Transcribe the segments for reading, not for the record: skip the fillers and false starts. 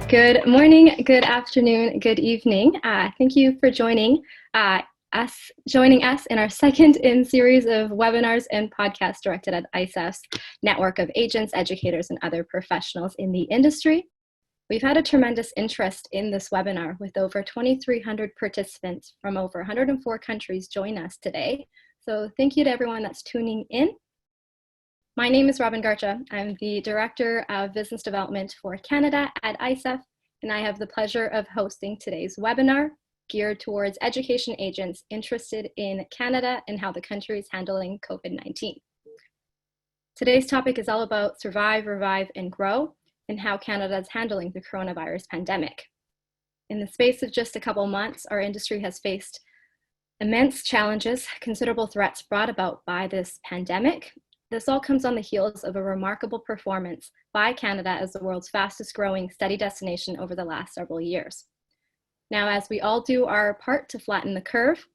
Good morning, good afternoon, good evening. Thank you for joining us in our second in series of webinars and podcasts directed at ICEF's network of agents, educators, and other professionals in the industry. We've had a tremendous interest in this webinar with over 2,300 participants from over 104 countries join us today. So thank you to everyone that's tuning in. My name is Garcha. I'm the Director of Business Development for Canada at ICEF, and I have the pleasure of hosting today's webinar geared towards education agents interested in Canada and how the country is handling COVID-19. Today's topic is all about survive, revive, and grow, and how Canada is handling the coronavirus pandemic. In the space of just a couple months, our industry has faced immense challenges, considerable threats brought about by this pandemic. This all comes on the heels of a remarkable performance by Canada as the world's fastest growing study destination over the last several years. Now, as we all do our part to flatten the curve,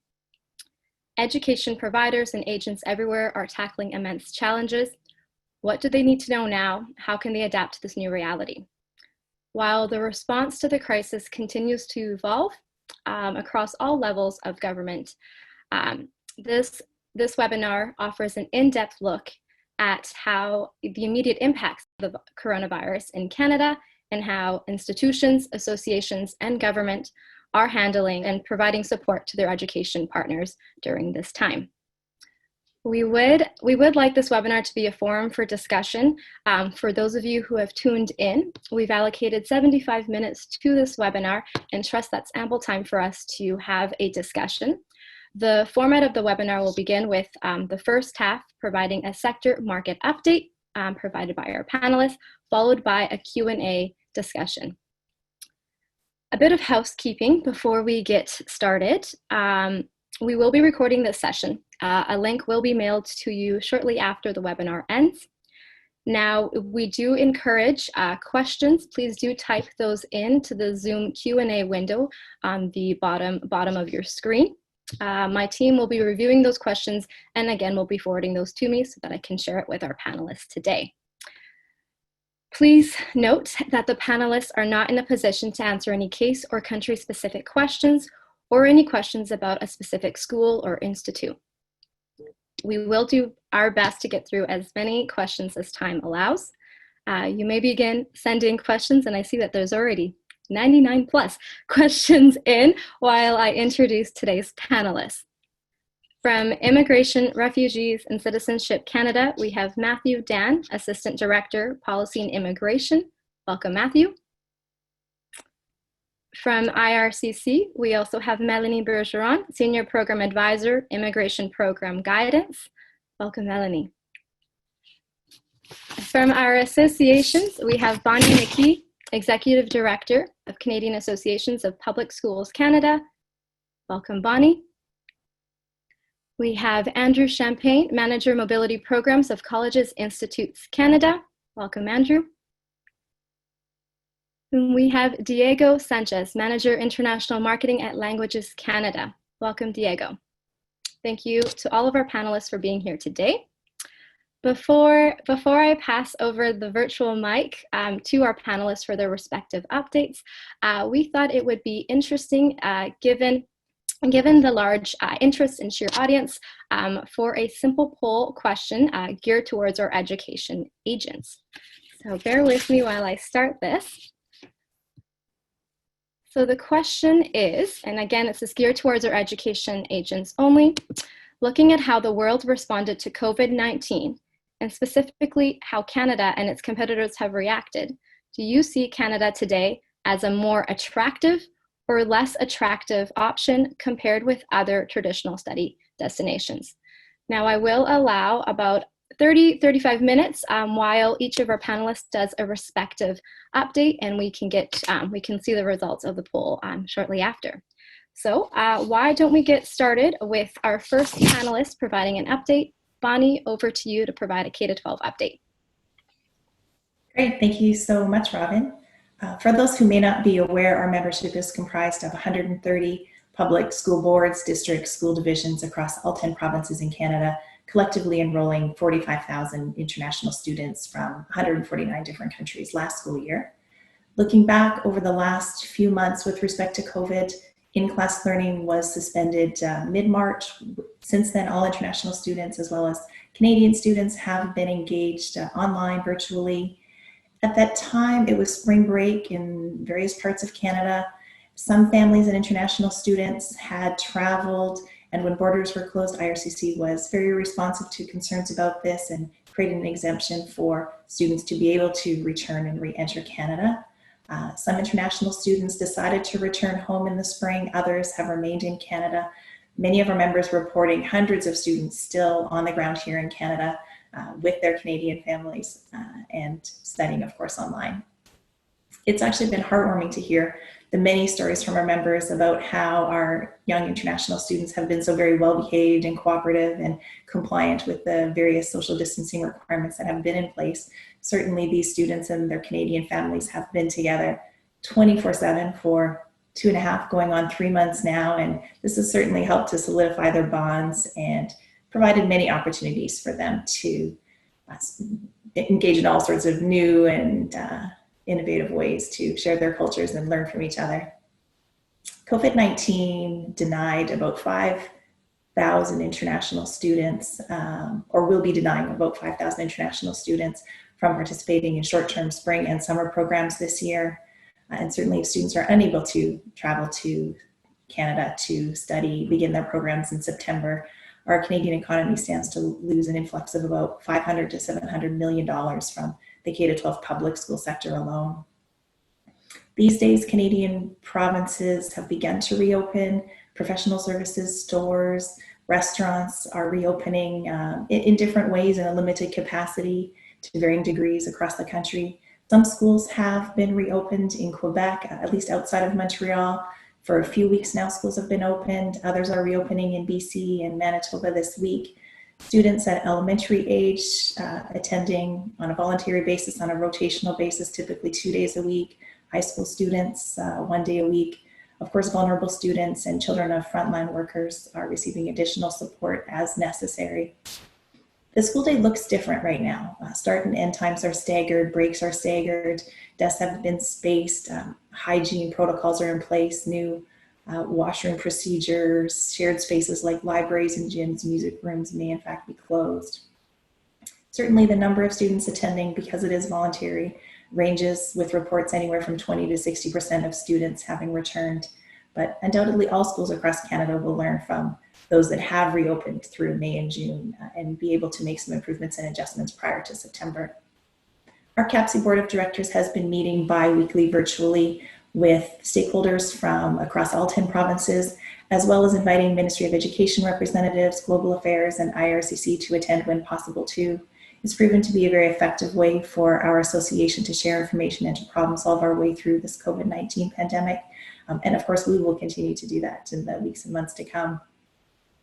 education providers and agents everywhere are tackling immense challenges. What do they need to know now? How can they adapt to this new reality? While the response to the crisis continues to evolve across all levels of government, this webinar offers an in-depth look at how the immediate impacts of the coronavirus in Canada and how institutions, associations, and government are handling and providing support to their education partners during this time. We would like this webinar to be a forum for discussion. For those of you who have tuned in, we've allocated 75 minutes to this webinar and trust that's ample time for us to have a discussion. The format of the webinar will begin with the first half providing a sector market update provided by our panelists, followed by a Q&A discussion. A bit of housekeeping before we get started. We will be recording this session. A link will be mailed to you shortly after the webinar ends. Now, we do encourage questions. Please do type those into the Zoom Q&A window on the bottom of your screen. My team will be reviewing those questions and again will be forwarding those to me so that I can share it with our panelists today. Please note that the panelists are not in a position to answer any case or country specific questions or any questions about a specific school or institute. We will do our best to get through as many questions as time allows. You may begin sending questions, and I see that there's already 99 plus questions in while I introduce today's panelists. From Immigration, Refugees, and Citizenship Canada, we have Matthew Dan, Assistant Director, Policy and Immigration. Welcome, Matthew. From IRCC, we also have Melanie Bergeron, Senior Program Advisor, Immigration Program Guidance. Welcome, Melanie. From our associations, we have Bonnie McKie, Executive Director of Canadian Associations of Public Schools Canada. Welcome, Bonnie. We have Andrew Champagne, Manager Mobility Programs of Colleges Institutes Canada. Welcome, Andrew. And we have Diego Sanchez, Manager International Marketing at Languages Canada. Welcome, Diego. Thank you to all of our panelists for being here today. Before I pass over the virtual mic to our panelists for their respective updates, we thought it would be interesting, given the large interest and sheer audience, for a simple poll question geared towards our education agents. So bear with me while I start this. So the question is, and again, it's geared towards our education agents only, looking at how the world responded to COVID-19, and specifically how Canada and its competitors have reacted. Do you see Canada today as a more attractive or less attractive option compared with other traditional study destinations? Now, I will allow about 35 minutes while each of our panelists does a respective update, and we can see the results of the poll shortly after. So why don't we get started with our first panelist providing an update. Bonnie, over to you to provide a K-12 update. Great, thank you so much, Robin. For those who may not be aware, our membership is comprised of 130 public school boards, districts, school divisions across all 10 provinces in Canada, collectively enrolling 45,000 international students from 149 different countries last school year. Looking back over the last few months with respect to COVID, in-class learning was suspended mid-March. Since then, all international students as well as Canadian students have been engaged online, virtually. At that time, it was spring break in various parts of Canada. Some families and international students had traveled, and when borders were closed, IRCC was very responsive to concerns about this and created an exemption for students to be able to return and re-enter Canada. Some international students decided to return home in the spring. Others have remained in Canada. Many of our members reporting hundreds of students still on the ground here in Canada with their Canadian families and studying, of course, online. It's actually been heartwarming to hear the many stories from our members about how our young international students have been so very well behaved and cooperative and compliant with the various social distancing requirements that have been in place. Certainly these students and their Canadian families have been together 24/7 for 2.5 going on 3 months now, and this has certainly helped to solidify their bonds and provided many opportunities for them to engage in all sorts of new and innovative ways to share their cultures and learn from each other. COVID-19 denied about 5,000 international students, or will be denying about 5,000 international students from participating in short-term spring and summer programs this year. And certainly if students are unable to travel to Canada to study, begin their programs in September, our Canadian economy stands to lose an influx of about $500 to $700 million from the K-12 public school sector alone. These days, Canadian provinces have begun to reopen. Professional services, stores, restaurants are reopening in different ways in a limited capacity to varying degrees across the country. Some schools have been reopened in Quebec, at least outside of Montreal. For a few weeks now, schools have been opened. Others are reopening in BC and Manitoba this week. Students at elementary age attending on a voluntary basis, on a rotational basis, typically 2 days a week. High school students 1 day a week. Of course, vulnerable students and children of frontline workers are receiving additional support as necessary. The school day looks different right now. Start and end times are staggered, breaks are staggered, desks have been spaced, hygiene protocols are in place, new washroom procedures, shared spaces like libraries and gyms, music rooms may in fact be closed. Certainly the number of students attending, because it is voluntary, ranges with reports anywhere from 20 to 60% of students having returned, but undoubtedly all schools across Canada will learn from those that have reopened through May and June and be able to make some improvements and adjustments prior to September. Our CAPC Board of Directors has been meeting bi-weekly virtually with stakeholders from across all 10 provinces, as well as inviting Ministry of Education representatives, Global Affairs, and IRCC to attend when possible too. It's proven to be a very effective way for our association to share information and to problem solve our way through this COVID-19 pandemic. And of course, we will continue to do that in the weeks and months to come.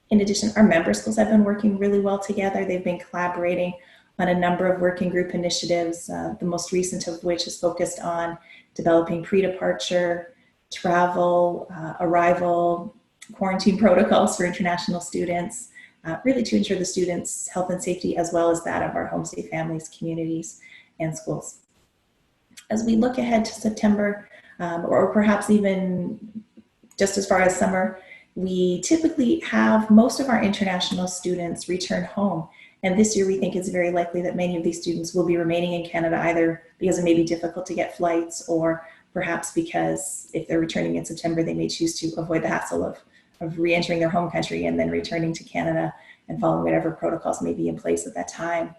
In addition, our member schools have been working really well together. They've been collaborating on a number of working group initiatives, the most recent of which is focused on developing pre-departure, travel, arrival, quarantine protocols for international students, really to ensure the students' health and safety as well as that of our homestay families, communities, and schools. As we look ahead to September, or perhaps even just as far as summer, we typically have most of our international students return home. And this year we think it's very likely that many of these students will be remaining in Canada, either because it may be difficult to get flights or perhaps because if they're returning in September, they may choose to avoid the hassle of re-entering their home country and then returning to Canada and following whatever protocols may be in place at that time.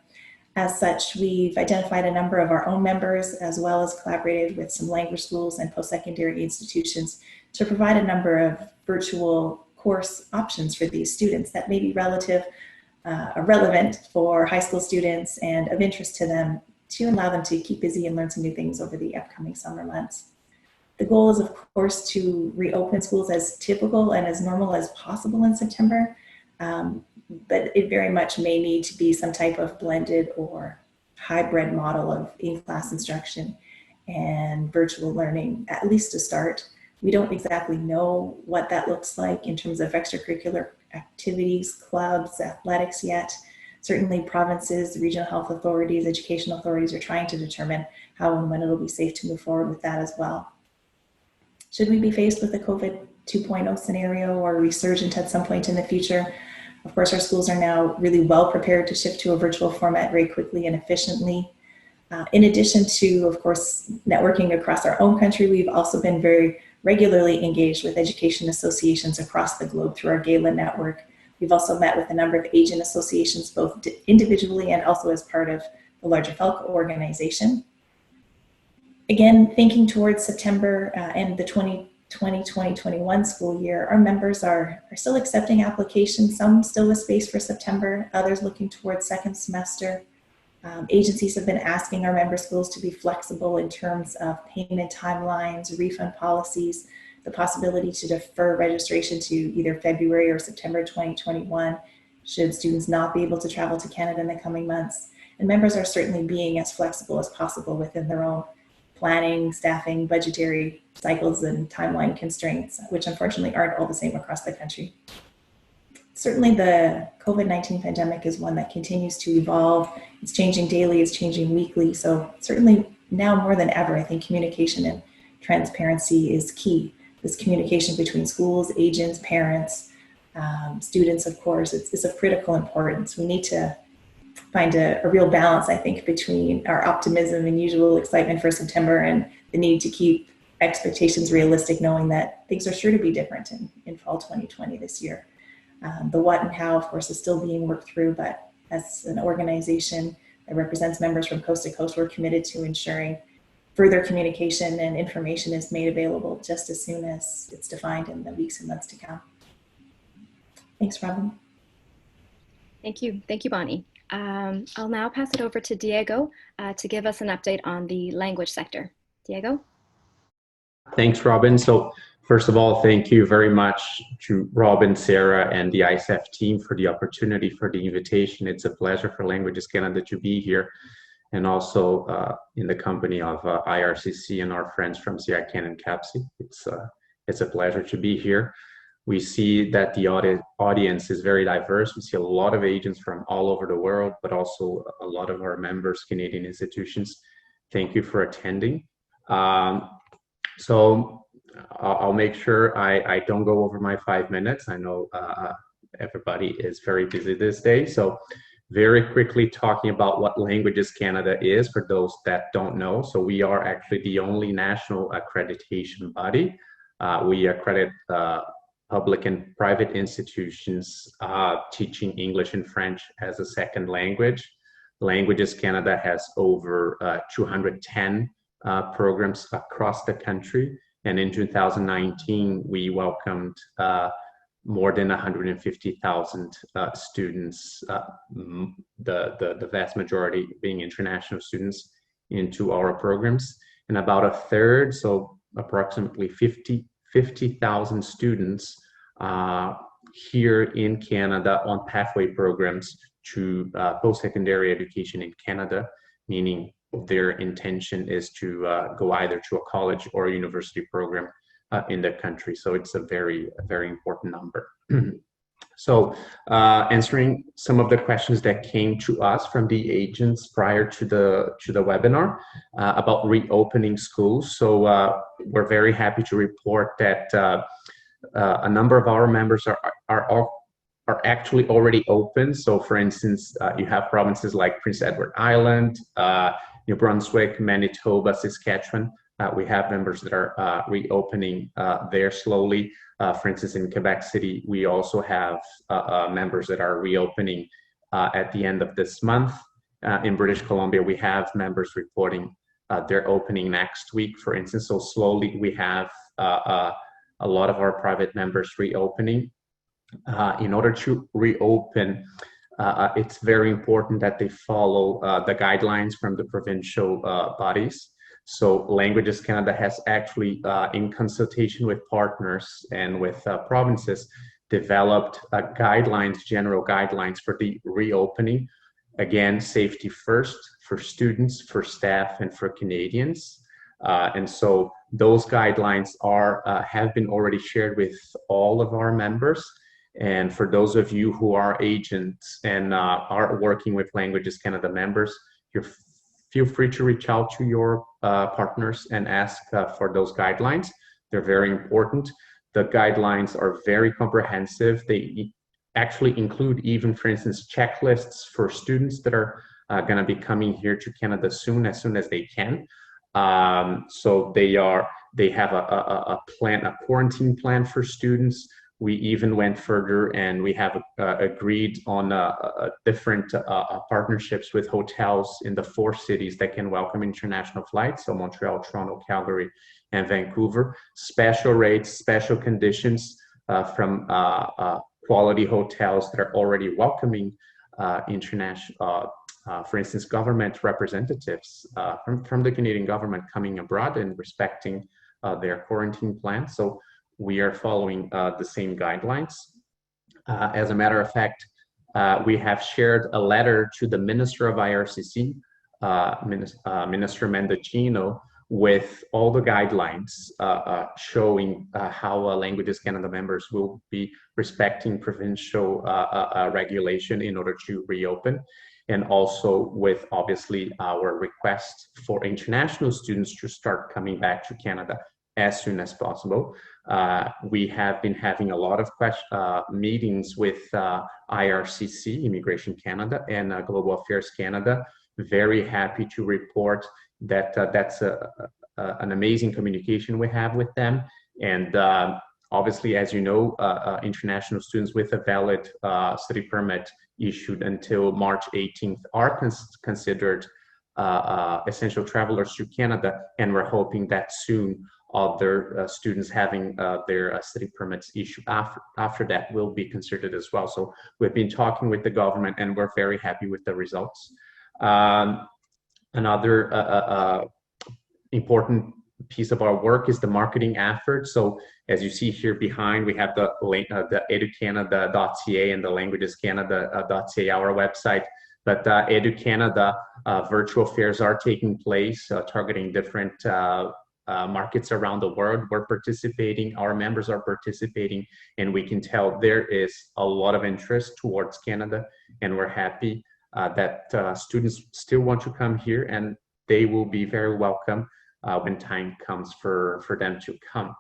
As such, we've identified a number of our own members as well as collaborated with some language schools and post-secondary institutions to provide a number of virtual course options for these students that may be relevant for high school students and of interest to them to allow them to keep busy and learn some new things over the upcoming summer months. The goal is, of course, to reopen schools as typical and as normal as possible in September, but it very much may need to be some type of blended or hybrid model of in-class instruction and virtual learning, at least to start. We don't exactly know what that looks like in terms of extracurricular activities, clubs, athletics yet, certainly provinces, regional health authorities, educational authorities are trying to determine how and when it'll be safe to move forward with that as well. Should we be faced with a COVID 2.0 scenario or a resurgence at some point in the future, of course, our schools are now really well prepared to shift to a virtual format very quickly and efficiently. In addition to, of course, networking across our own country, we've also been very regularly engaged with education associations across the globe through our Gala network. We've also met with a number of agent associations, both individually and also as part of the larger FELCA organization. Again, thinking towards September and the 2020-2021 school year, our members are still accepting applications, some still with space for September, others looking towards second semester. Agencies have been asking our member schools to be flexible in terms of payment timelines, refund policies, the possibility to defer registration to either February or September 2021 should students not be able to travel to Canada in the coming months. And members are certainly being as flexible as possible within their own planning, staffing, budgetary cycles, and timeline constraints, which unfortunately aren't all the same across the country. Certainly the COVID-19 pandemic is one that continues to evolve. It's changing daily, it's changing weekly. So certainly now more than ever, I think communication and transparency is key. This communication between schools, agents, parents, students, of course, it's of critical importance. We need to find a real balance, I think, between our optimism and usual excitement for September and the need to keep expectations realistic, knowing that things are sure to be different in fall 2020 this year. The what and how, of course, is still being worked through, but as an organization that represents members from coast to coast, we're committed to ensuring further communication and information is made available just as soon as it's defined in the weeks and months to come. Thanks, Robin. Thank you, Bonnie. I'll now pass it over to Diego to give us an update on the language sector. Diego? Thanks, Robin. So first of all, thank you very much to Robin, Sarah, and the ICEF team for the opportunity, for the invitation. It's a pleasure for Languages Canada to be here, and also in the company of IRCC and our friends from CICAN and CAPC. It's a pleasure to be here. We see that the audience is very diverse. We see a lot of agents from all over the world, but also a lot of our members, Canadian institutions. Thank you for attending. So I'll make sure I don't go over my 5 minutes. I know everybody is very busy this day. So very quickly talking about what Languages Canada is for those that don't know. So we are actually the only national accreditation body. We accredit public and private institutions teaching English and French as a second language. Languages Canada has over 210 programs across the country. And in 2019, we welcomed more than 150,000 students, the vast majority being international students, into our programs. And about a third, so approximately 50,000 students here in Canada on pathway programs to post-secondary education in Canada, meaning their intention is to go either to a college or a university program in the country. So it's a very important number. So answering some of the questions that came to us from the agents prior to the webinar about reopening schools. So we're very happy to report that a number of our members are actually already open. So for instance, you have provinces like Prince Edward Island, New Brunswick, Manitoba, Saskatchewan. We have members that are reopening there slowly. For instance, in Quebec City, we also have members that are reopening at the end of this month. In British Columbia, we have members reporting they're opening next week, for instance. So slowly we have a lot of our private members reopening. In order to reopen, it's very important that they follow the guidelines from the provincial bodies. So Languages Canada has actually, in consultation with partners and with provinces, developed guidelines, general guidelines for the reopening. Again, safety first for students, for staff, and for Canadians. And so those guidelines have been already shared with all of our members. And for those of you who are agents and are working with Languages Canada members, feel free to reach out to your partners and ask for those guidelines. They're very important. The guidelines are very comprehensive. They actually include even, for instance, checklists for students that are going to be coming here to Canada as soon as they can. So they have a plan, a quarantine plan for students. We even went further and we have agreed on different partnerships with hotels in the 4 cities that can welcome international flights. So Montreal, Toronto, Calgary, and Vancouver. Special rates, special conditions from quality hotels that are already welcoming international, for instance, government representatives from the Canadian government coming abroad and respecting their quarantine plan. So we are following the same guidelines. As a matter of fact, we have shared a letter to the Minister of IRCC, Minister Mendocino, with all the guidelines showing how Languages Canada members will be respecting provincial regulation in order to reopen, and also with obviously our request for international students to start coming back to Canada as soon as possible. We have been having a lot of meetings with IRCC, Immigration Canada, and Global Affairs Canada. Very happy to report that that's an amazing communication we have with them. And obviously, as you know, international students with a valid study permit issued until March 18th are considered essential travelers to Canada, and we're hoping that soon other students having their study permits issued after that will be considered as well. So we've been talking with the government and we're very happy with the results. Another important piece of our work is the marketing effort. So as you see here behind, we have the educanada.ca and the languagescanada.ca, our website. But EduCanada virtual fairs are taking place, targeting different markets around the world. We're participating, our members are participating, and we can tell there is a lot of interest towards Canada, and we're happy that students still want to come here, and they will be very welcome when time comes for them to come.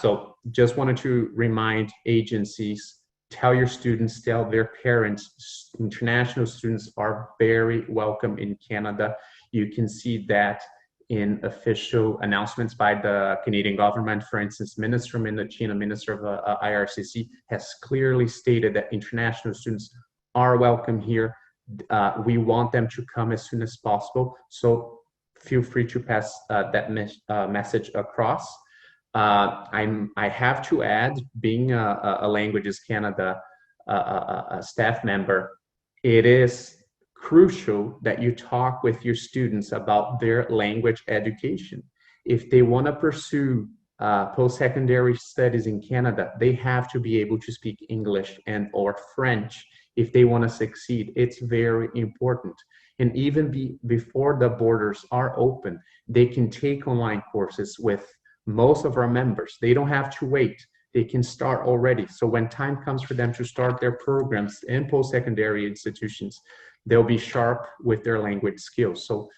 So just wanted to remind agencies, tell your students, tell their parents, international students are very welcome in Canada. You can see that in official announcements by the Canadian government. For instance, Minister Mendocino, Minister of IRCC, has clearly stated that international students are welcome here. We want them to come as soon as possible. So feel free to pass that message across. I have to add, being a Languages Canada staff member, it is crucial that you talk with your students about their language education. If they want to pursue post-secondary studies in Canada, they have to be able to speak English and or French. If they want to succeed, it's very important. And even before the borders are open, they can take online courses with most of our members. They don't have to wait. They can start already. So when time comes for them to start their programs in post-secondary institutions, they'll be sharp with their language skills. So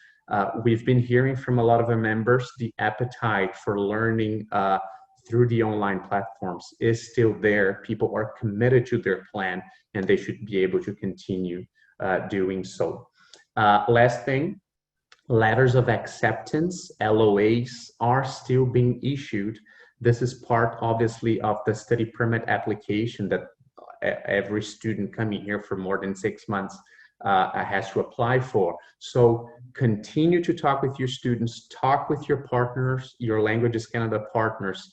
we've been hearing from a lot of our members, the appetite for learning through the online platforms is still there. People are committed to their plan, and they should be able to continue doing so. Last thing, letters of acceptance, LOAs, are still being issued. This is part, obviously, of the study permit application that every student coming here for more than 6 months has to apply for. So continue to talk with your students, talk with your partners, your Languages Canada partners.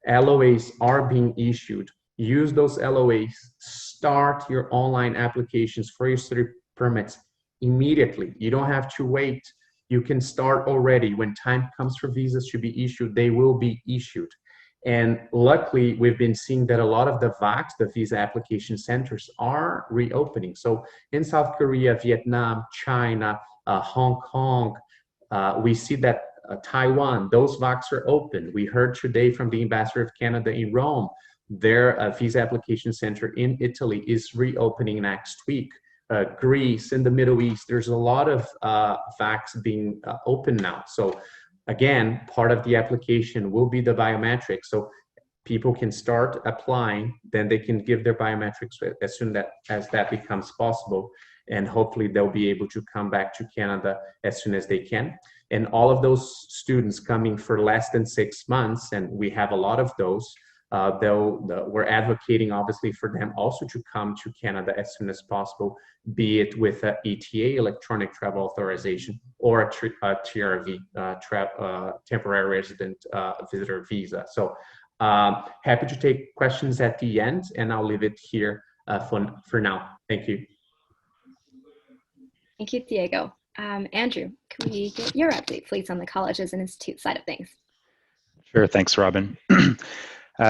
LOAs are being issued. Use those LOAs. Start your online applications for your study permits immediately. You don't have to wait. You can start already. When time comes for visas to be issued, they will be issued. And luckily, we've been seeing that a lot of the VACs, the visa application centers, are reopening. So in South Korea, Vietnam, China, Hong Kong, we see that Taiwan, those VACs are open. We heard today from the Ambassador of Canada in Rome Their visa application center in Italy is reopening next week. Greece, in the Middle East, there's a lot of VACs being open now. So again, part of the application will be the biometrics. So people can start applying, then they can give their biometrics as soon as that becomes possible. And hopefully they'll be able to come back to Canada as soon as they can. And all of those students coming for less than 6 months, and we have a lot of those, we're advocating obviously for them also to come to Canada as soon as possible, be it with an ETA, electronic travel authorization, or a TRV, temporary resident visitor visa. So happy to take questions at the end, and I'll leave it here for now. Thank you. Thank you, Diego. Andrew, can we get your update, please, on the colleges and institutes side of things? Sure, thanks, Robin.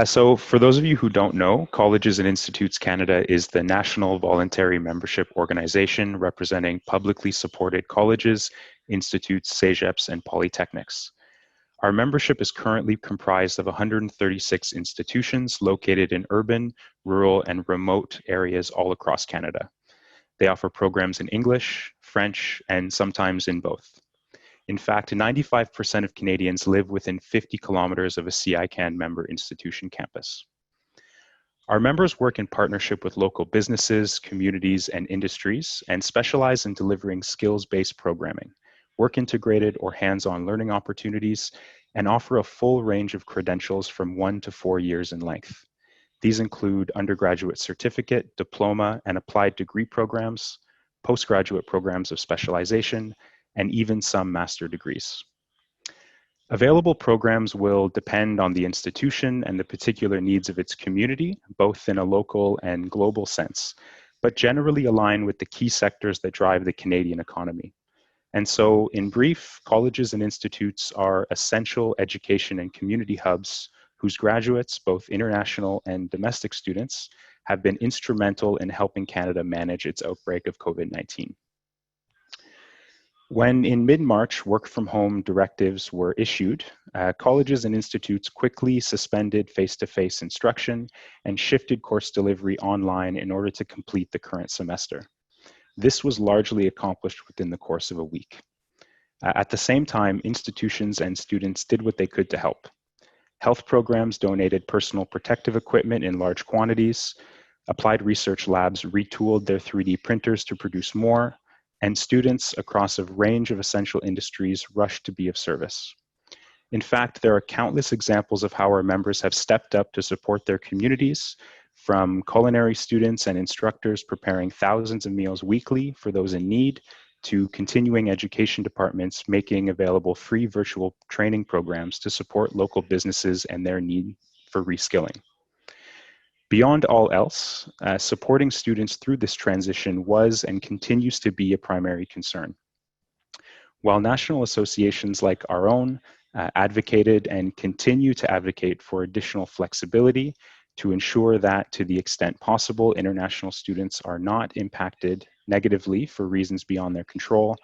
So for those of you who don't know, Colleges and Institutes Canada is the national voluntary membership organization representing publicly supported colleges, institutes, CEGEPs, and polytechnics. Our membership is currently comprised of 136 institutions located in urban, rural, and remote areas all across Canada. They offer programs in English, French, and sometimes in both. In fact, 95% of Canadians live within 50 kilometers of a CICAN member institution campus. Our members work in partnership with local businesses, communities, and industries, and specialize in delivering skills-based programming, work-integrated or hands-on learning opportunities, and offer a full range of credentials from 1 to 4 years in length. These include undergraduate certificate, diploma, and applied degree programs, postgraduate programs of specialization, and even some master degrees. Available programs will depend on the institution and the particular needs of its community, both in a local and global sense, but generally align with the key sectors that drive the Canadian economy. And so, in brief, colleges and institutes are essential education and community hubs whose graduates, both international and domestic students, have been instrumental in helping Canada manage its outbreak of COVID-19. When in mid-March, work-from-home directives were issued, colleges and institutes quickly suspended face-to-face instruction and shifted course delivery online in order to complete the current semester. This was largely accomplished within the course of a week. At the same time, institutions and students did what they could to help. Health programs donated personal protective equipment in large quantities, applied research labs retooled their 3D printers to produce more, and students across a range of essential industries rushed to be of service. In fact, there are countless examples of how our members have stepped up to support their communities, from culinary students and instructors preparing thousands of meals weekly for those in need, to continuing education departments making available free virtual training programs to support local businesses and their need for reskilling. Beyond all else, supporting students through this transition was and continues to be a primary concern. While national associations like our own advocated and continue to advocate for additional flexibility to ensure that, to the extent possible, international students are not impacted negatively for reasons beyond their control,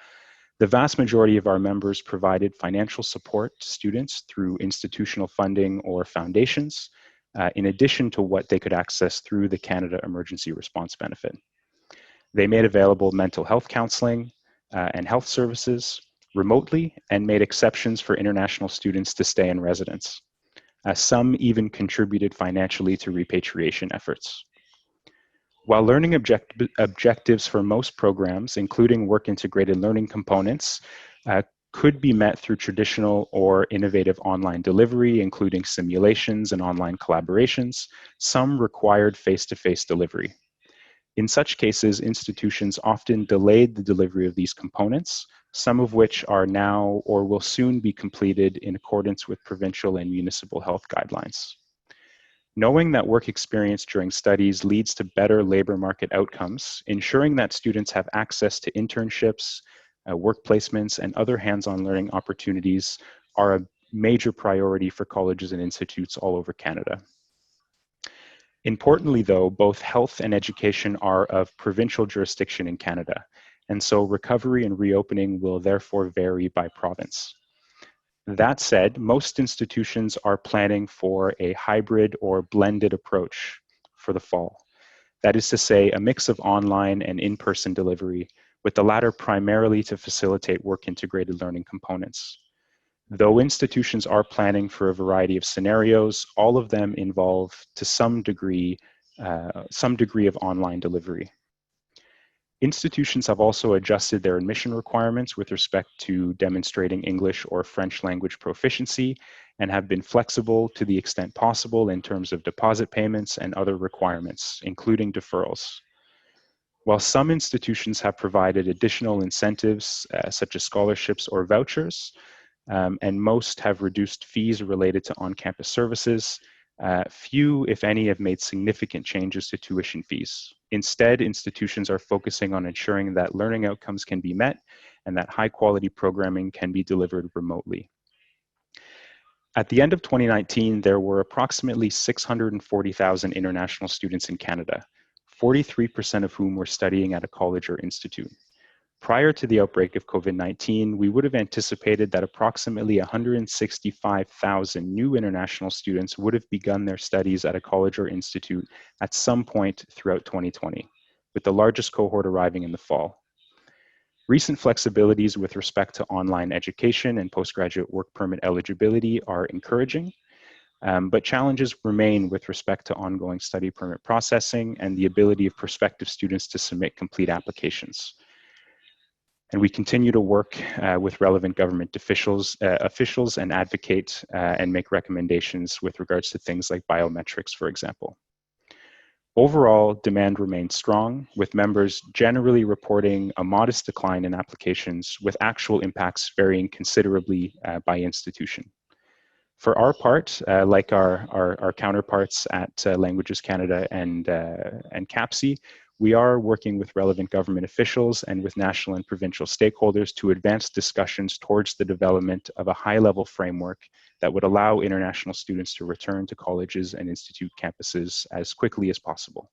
the vast majority of our members provided financial support to students through institutional funding or foundations, in addition to what they could access through the Canada Emergency Response Benefit. They made available mental health counseling and health services remotely and made exceptions for international students to stay in residence. Some even contributed financially to repatriation efforts. While learning objectives for most programs, including work-integrated learning components, could be met through traditional or innovative online delivery, including simulations and online collaborations, some required face-to-face delivery. In such cases, institutions often delayed the delivery of these components, some of which are now or will soon be completed in accordance with provincial and municipal health guidelines. Knowing that work experience during studies leads to better labor market outcomes, ensuring that students have access to internships, work placements, and other hands-on learning opportunities are a major priority for colleges and institutes all over Canada. Importantly, though, both health and education are of provincial jurisdiction in Canada, and so recovery and reopening will therefore vary by province. That said, most institutions are planning for a hybrid or blended approach for the fall. That is to say, a mix of online and in-person delivery, with the latter primarily to facilitate work-integrated learning components. Though institutions are planning for a variety of scenarios, all of them involve, to some degree of online delivery. Institutions have also adjusted their admission requirements with respect to demonstrating English or French language proficiency and have been flexible to the extent possible in terms of deposit payments and other requirements, including deferrals. While some institutions have provided additional incentives, such as scholarships or vouchers, and most have reduced fees related to on-campus services, few, if any, have made significant changes to tuition fees. Instead, institutions are focusing on ensuring that learning outcomes can be met and that high-quality programming can be delivered remotely. At the end of 2019, there were approximately 640,000 international students in Canada, 43% of whom were studying at a college or institute. Prior to the outbreak of COVID-19, we would have anticipated that approximately 165,000 new international students would have begun their studies at a college or institute at some point throughout 2020, with the largest cohort arriving in the fall. Recent flexibilities with respect to online education and postgraduate work permit eligibility are encouraging, but challenges remain with respect to ongoing study permit processing and the ability of prospective students to submit complete applications. And we continue to work with relevant government officials and advocate and make recommendations with regards to things like biometrics, for example. Overall, demand remains strong, with members generally reporting a modest decline in applications, with actual impacts varying considerably by institution. For our part, like our counterparts at Languages Canada and CAPC, we are working with relevant government officials and with national and provincial stakeholders to advance discussions towards the development of a high-level framework that would allow international students to return to colleges and institute campuses as quickly as possible.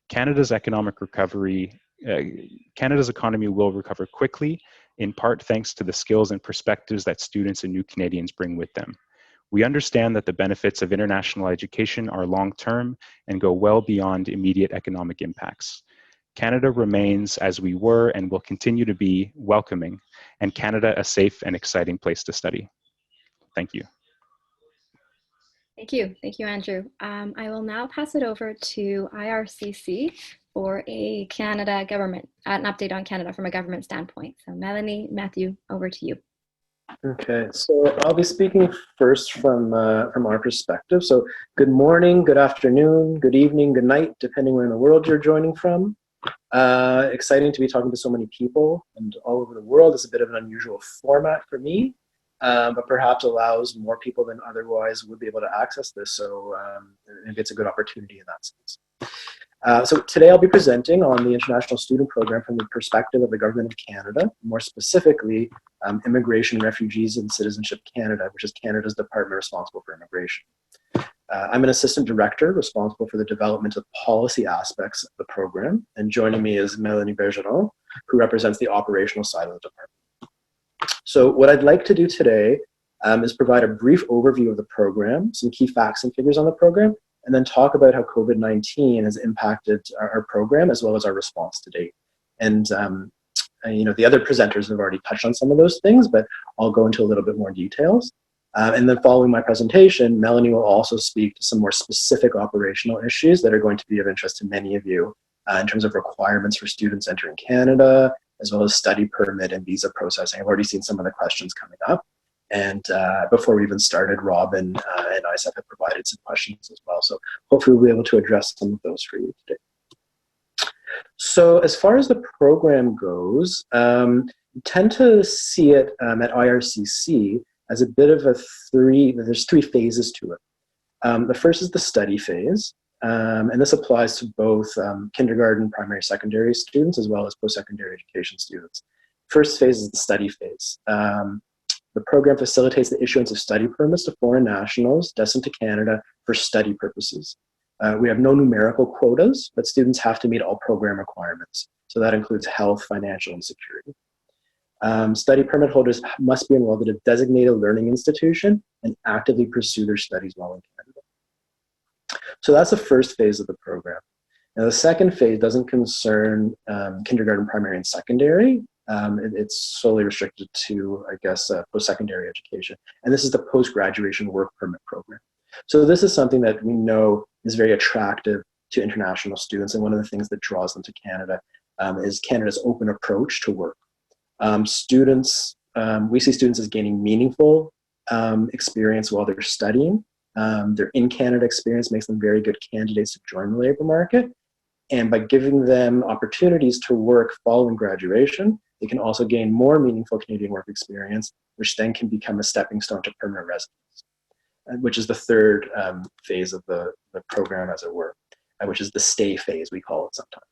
Canada's economy will recover quickly, in part thanks to the skills and perspectives that students and new Canadians bring with them. We understand that the benefits of international education are long-term and go well beyond immediate economic impacts. Canada remains, as we were and will continue to be, welcoming, and Canada a safe and exciting place to study. Thank you. Thank you, Andrew. I will now pass it over to IRCC for an update on Canada from a government standpoint. So Melanie, Matthew, over to you. Okay, so I'll be speaking first from our perspective. So good morning, good afternoon, good evening, good night, depending where in the world you're joining from. Exciting to be talking to so many people and all over the world. It's a bit of an unusual format for me, but perhaps allows more people than otherwise would be able to access this. So maybe it's a good opportunity in that sense. So today I'll be presenting on the International Student Program from the perspective of the Government of Canada, more specifically Immigration, Refugees and Citizenship Canada, which is Canada's department responsible for immigration. I'm an assistant director responsible for the development of policy aspects of the program, and joining me is Melanie Bergeron, who represents the operational side of the department. So what I'd like to do today is provide a brief overview of the program, some key facts and figures on the program, and then talk about how COVID-19 has impacted our program as well as our response to date. And the other presenters have already touched on some of those things, but I'll go into a little bit more details. And then following my presentation, Melanie will also speak to some more specific operational issues that are going to be of interest to many of you in terms of requirements for students entering Canada, as well as study permit and visa processing. I've already seen some of the questions coming up. And before we even started, Robin and ICEF have provided some questions as well. So hopefully we'll be able to address some of those for you today. So as far as the program goes, we tend to see it at IRCC as a bit of there's three phases to it. The first is the study phase, and this applies to both kindergarten, primary, secondary students, as well as post-secondary education students. First phase is the study phase. The program facilitates the issuance of study permits to foreign nationals destined to Canada for study purposes. We have no numerical quotas, but students have to meet all program requirements. So that includes health, financial, and security. Study permit holders must be enrolled at a designated learning institution and actively pursue their studies while in Canada. So that's the first phase of the program. Now, the second phase doesn't concern kindergarten, primary, and secondary. It's solely restricted to, I guess, post-secondary education. And this is the post-graduation work permit program. So this is something that we know is very attractive to international students. And one of the things that draws them to Canada is Canada's open approach to work. We see students as gaining meaningful experience while they're studying. Their in-Canada experience makes them very good candidates to join the labor market. And by giving them opportunities to work following graduation, they can also gain more meaningful Canadian work experience, which then can become a stepping stone to permanent residence, which is the third phase of the program, as it were, which is the stay phase, we call it sometimes.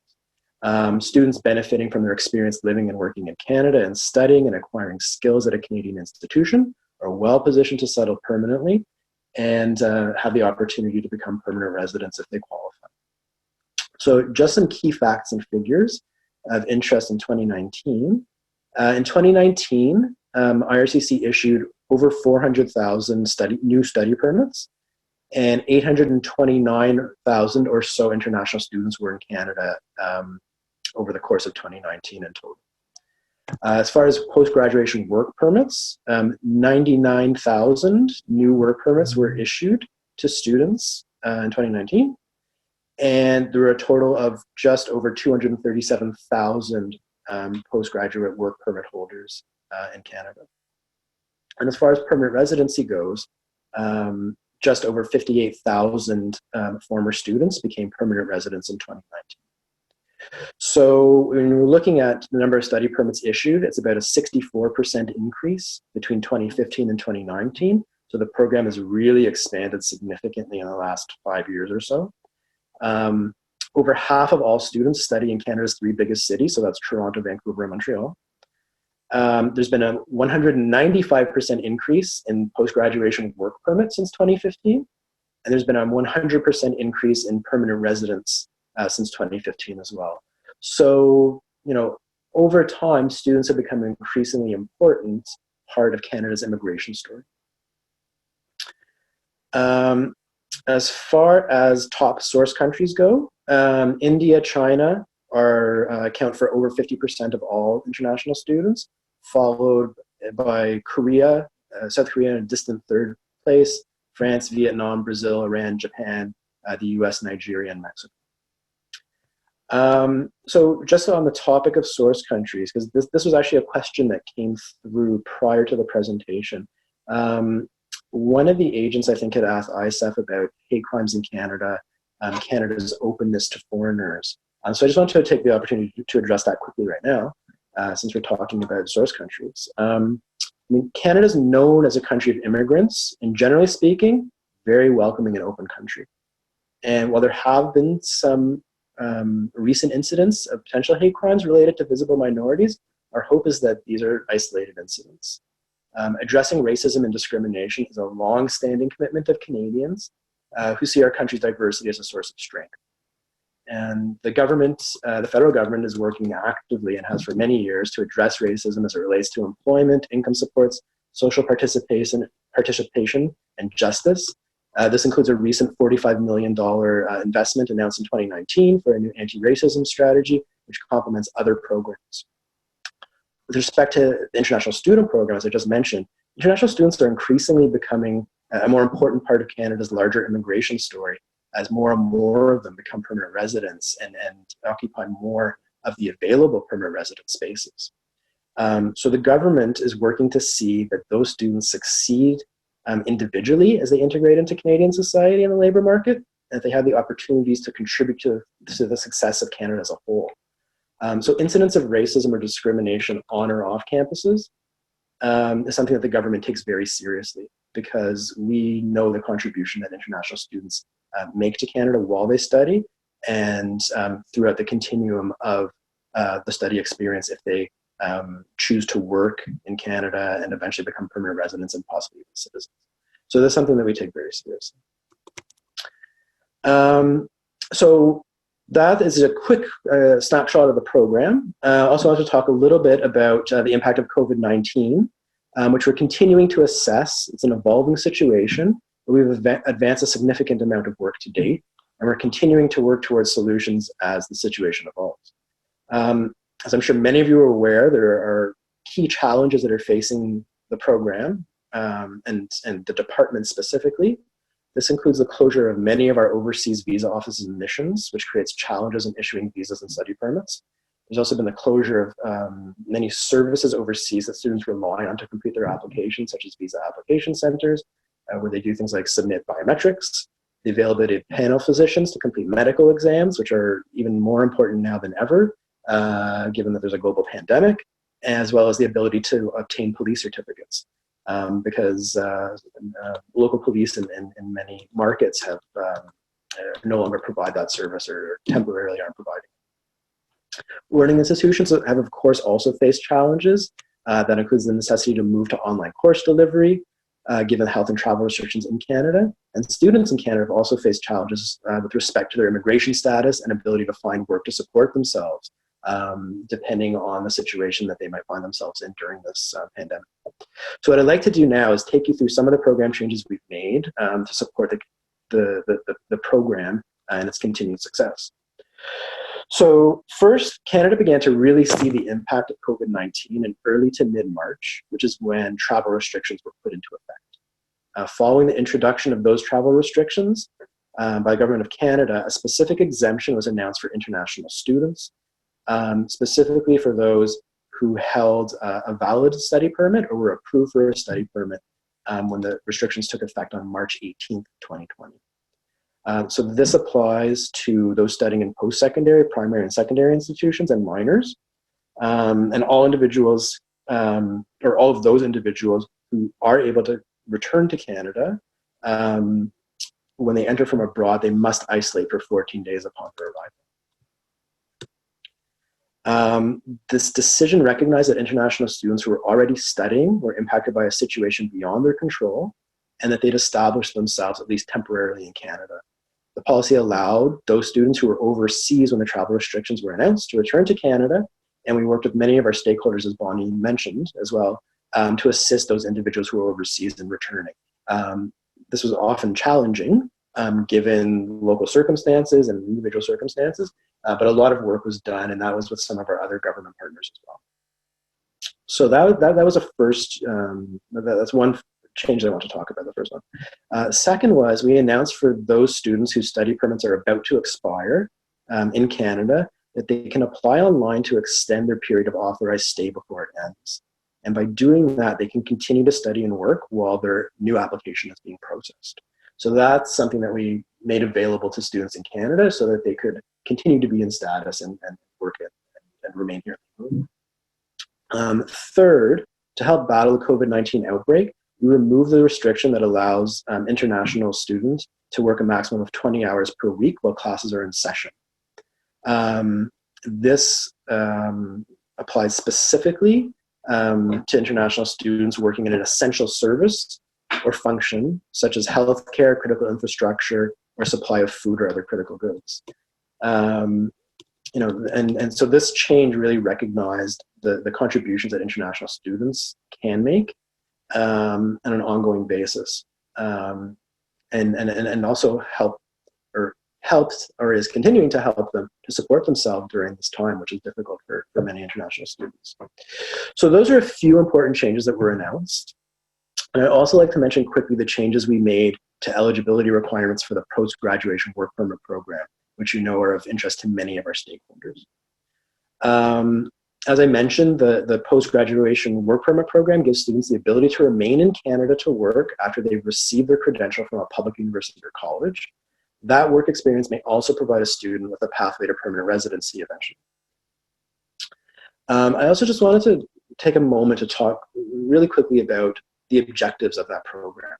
Students benefiting from their experience living and working in Canada and studying and acquiring skills at a Canadian institution are well positioned to settle permanently and have the opportunity to become permanent residents if they qualify. So just some key facts and figures of interest in 2019. In 2019, IRCC issued over 400,000 new study permits, and 829,000 or so international students were in Canada over the course of 2019 in total. As far as post-graduation work permits, 99,000 new work permits were issued to students in 2019. And there were a total of just over 237,000 postgraduate work permit holders in Canada. And as far as permanent residency goes, just over 58,000 former students became permanent residents in 2019. So when we're looking at the number of study permits issued, it's about a 64% increase between 2015 and 2019. So the program has really expanded significantly in the last 5 years or so. Over half of all students study in Canada's 3 biggest cities, so that's Toronto, Vancouver, and Montreal. There's been a 195% increase in post-graduation work permits since 2015, and there's been a 100% increase in permanent residents since 2015 as well. So, over time, students have become an increasingly important part of Canada's immigration story. As far as top source countries go, India, China account for over 50% of all international students, followed by Korea, South Korea in a distant third place, France, Vietnam, Brazil, Iran, Japan, the US, Nigeria, and Mexico. So just on the topic of source countries, because this was actually a question that came through prior to the presentation. One of the agents, I think, had asked ICEF about hate crimes in Canada, Canada's openness to foreigners. So I just wanted to take the opportunity to address that quickly right now, since we're talking about source countries. Canada is known as a country of immigrants, and generally speaking, very welcoming and open country. And while there have been some recent incidents of potential hate crimes related to visible minorities, our hope is that these are isolated incidents. Addressing racism and discrimination is a long-standing commitment of Canadians who see our country's diversity as a source of strength. And the government, the federal government, is working actively and has for many years to address racism as it relates to employment, income supports, social participation, and justice. This includes a recent $45 million investment announced in 2019 for a new anti-racism strategy, which complements other programs. With respect to the international student program, as I just mentioned, international students are increasingly becoming a more important part of Canada's larger immigration story as more and more of them become permanent residents and occupy more of the available permanent resident spaces. So the government is working to see that those students succeed individually as they integrate into Canadian society and the labor market, and that they have the opportunities to contribute to the success of Canada as a whole. So incidents of racism or discrimination on or off campuses is something that the government takes very seriously, because we know the contribution that international students make to Canada while they study and throughout the continuum of the study experience if they choose to work in Canada and eventually become permanent residents and possibly even citizens. So that's something that we take very seriously. So that is a quick snapshot of the program. I also want to talk a little bit about the impact of COVID-19, which we're continuing to assess. It's an evolving situation, but we've advanced a significant amount of work to date, and we're continuing to work towards solutions as the situation evolves. As I'm sure many of you are aware, there are key challenges that are facing the program and the department specifically. This includes the closure of many of our overseas visa offices and missions, which creates challenges in issuing visas and study permits. There's also been the closure of many services overseas that students rely on to complete their applications, such as visa application centers, where they do things like submit biometrics, the availability of panel physicians to complete medical exams, which are even more important now than ever, given that there's a global pandemic, as well as the ability to obtain police certificates. Because local police in many markets have no longer provide that service or temporarily aren't providing. Learning institutions have, of course, also faced challenges. That includes the necessity to move to online course delivery, given health and travel restrictions in Canada. And students in Canada have also faced challenges with respect to their immigration status and ability to find work to support themselves, depending on the situation that they might find themselves in during this pandemic. So what I'd like to do now is take you through some of the program changes we've made to support the program and its continued success. So first, Canada began to really see the impact of COVID-19 in early to mid-March, which is when travel restrictions were put into effect. Following the introduction of those travel restrictions by the Government of Canada, a specific exemption was announced for international students, specifically for those who held a valid study permit or were approved for a study permit when the restrictions took effect on March 18th, 2020. So this applies to those studying in post-secondary, primary and secondary institutions and minors, and all individuals, or all of those individuals who are able to return to Canada. When they enter from abroad, they must isolate for 14 days upon their arrival. This decision recognized that international students who were already studying were impacted by a situation beyond their control, and that they'd established themselves, at least temporarily, in Canada. The policy allowed those students who were overseas when the travel restrictions were announced to return to Canada, and we worked with many of our stakeholders, as Bonnie mentioned as well, to assist those individuals who were overseas in returning. This was often challenging, given local circumstances and individual circumstances, but a lot of work was done, and that was with some of our other government partners as well. So that was a first, that's one change I want to talk about, the first one. Second was, we announced for those students whose study permits are about to expire in Canada, that they can apply online to extend their period of authorized stay before it ends. And by doing that, they can continue to study and work while their new application is being processed. So that's something that we made available to students in Canada so that they could continue to be in status and work and remain here. Third, to help battle the COVID-19 outbreak, we removed the restriction that allows international students to work a maximum of 20 hours per week while classes are in session. This applies specifically to international students working in an essential service or function, such as healthcare, critical infrastructure, or supply of food or other critical goods. And so this change really recognized the contributions that international students can make on an ongoing basis, and also helped or is continuing to help them to support themselves during this time, which is difficult for many international students. So those are a few important changes that were announced. And I'd also like to mention quickly the changes we made to eligibility requirements for the post-graduation work permit program, which you know are of interest to many of our stakeholders. As I mentioned, the post-graduation work permit program gives students the ability to remain in Canada to work after they've received their credential from a public university or college. That work experience may also provide a student with a pathway to permanent residency eventually. I also just wanted to take a moment to talk really quickly about the objectives of that program,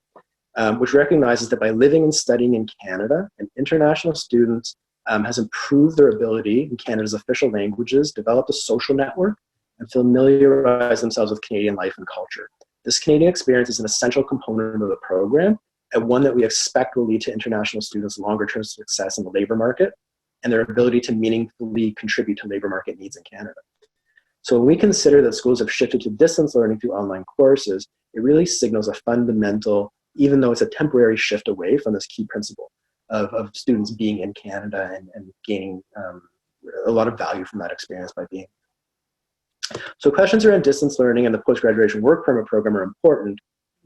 which recognizes that by living and studying in Canada, an international student has improved their ability in Canada's official languages, developed a social network, and familiarized themselves with Canadian life and culture. This Canadian experience is an essential component of the program, and one that we expect will lead to international students' longer-term success in the labor market and their ability to meaningfully contribute to labor market needs in Canada. So when we consider that schools have shifted to distance learning through online courses, it really signals a fundamental, even though it's a temporary shift away from this key principle of students being in Canada and gaining a lot of value from that experience by being. So questions around distance learning and the post-graduation work permit program are important,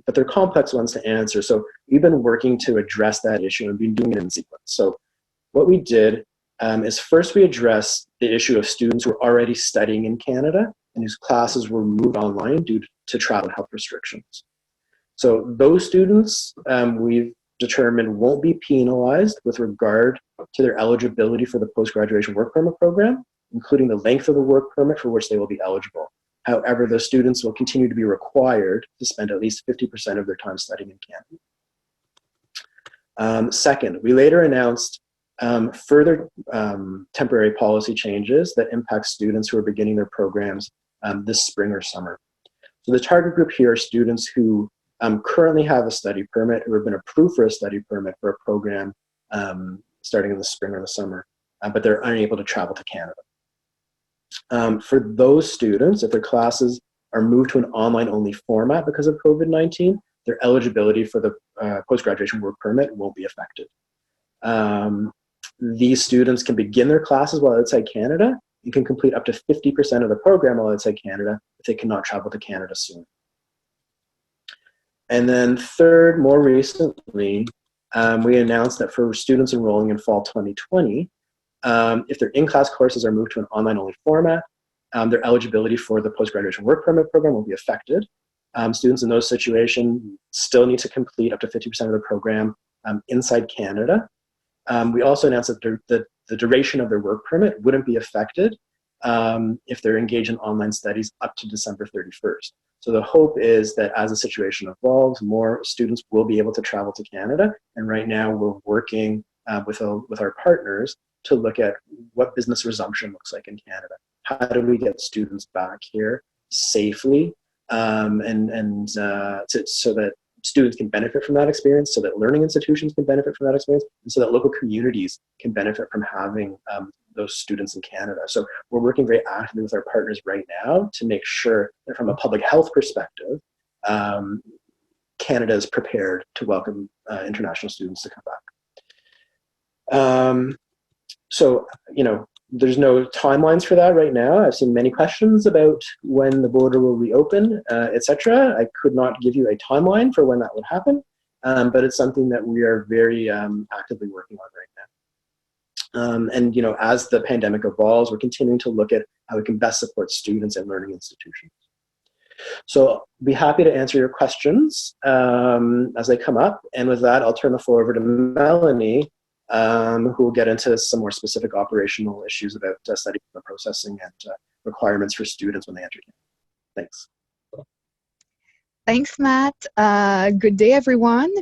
but they're complex ones to answer. So we've been working to address that issue and been doing it in sequence. So what we did is first we addressed the issue of students who were already studying in Canada and whose classes were moved online due to travel health restrictions. So those students we've determined won't be penalized with regard to their eligibility for the post-graduation work permit program, including the length of the work permit for which they will be eligible. However, the students will continue to be required to spend at least 50% of their time studying in Canada. Second, we later announced further temporary policy changes that impact students who are beginning their programs this spring or summer. So the target group here are students who currently have a study permit, who have been approved for a study permit for a program starting in the spring or the summer, but they're unable to travel to Canada. For those students, if their classes are moved to an online-only format because of COVID-19, their eligibility for the post-graduation work permit won't be affected. These students can begin their classes while outside Canada and can complete up to 50% of the program while outside Canada if they cannot travel to Canada soon. And then third, more recently, we announced that for students enrolling in fall 2020, if their in-class courses are moved to an online-only format, their eligibility for the post-graduation work permit program will be affected. Students in those situations still need to complete up to 50% of the program inside Canada. We also announced that the duration of their work permit wouldn't be affected if they're engaged in online studies up to December 31st. So the hope is that as the situation evolves, more students will be able to travel to Canada. And right now we're working with our partners to look at what business resumption looks like in Canada. How do we get students back here safely so that students can benefit from that experience, so that learning institutions can benefit from that experience, and so that local communities can benefit from having those students in Canada. So we're working very actively with our partners right now to make sure that from a public health perspective, Canada is prepared to welcome international students to come back. So, there's no timelines for that right now. I've seen many questions about when the border will reopen, etc. I could not give you a timeline for when that would happen, but it's something that we are very actively working on right now. And as the pandemic evolves, we're continuing to look at how we can best support students and learning institutions. So I'll be happy to answer your questions as they come up. And with that, I'll turn the floor over to Melanie, who will get into some more specific operational issues about study processing and requirements for students when they enter Canada. Thanks. Thanks, Matt. Good day, everyone.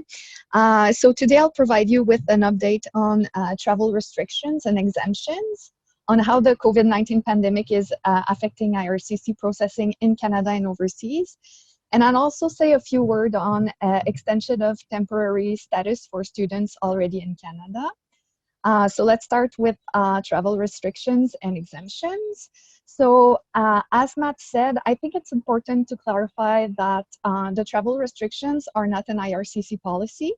So today I'll provide you with an update on travel restrictions and exemptions, on how the COVID-19 pandemic is affecting IRCC processing in Canada and overseas. And I'll also say a few words on extension of temporary status for students already in Canada. So let's start with travel restrictions and exemptions. So as Matt said, I think it's important to clarify that the travel restrictions are not an IRCC policy.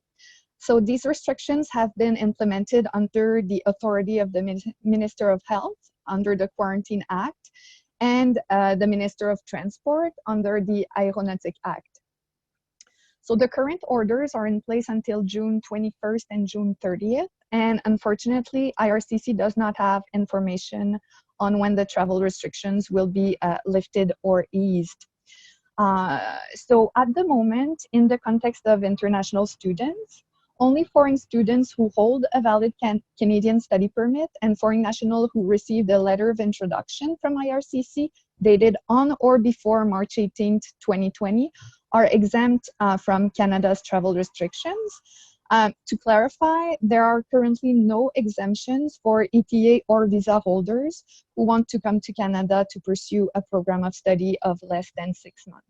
So these restrictions have been implemented under the authority of the Minister of Health under the Quarantine Act and the Minister of Transport under the Aeronautic Act. So the current orders are in place until June 21st and June 30th. And unfortunately, IRCC does not have information on when the travel restrictions will be lifted or eased. So at the moment, in the context of international students, only foreign students who hold a valid Canadian study permit and foreign nationals who received a letter of introduction from IRCC dated on or before March 18th, 2020 are exempt from Canada's travel restrictions. To clarify, there are currently no exemptions for ETA or visa holders who want to come to Canada to pursue a program of study of less than 6 months.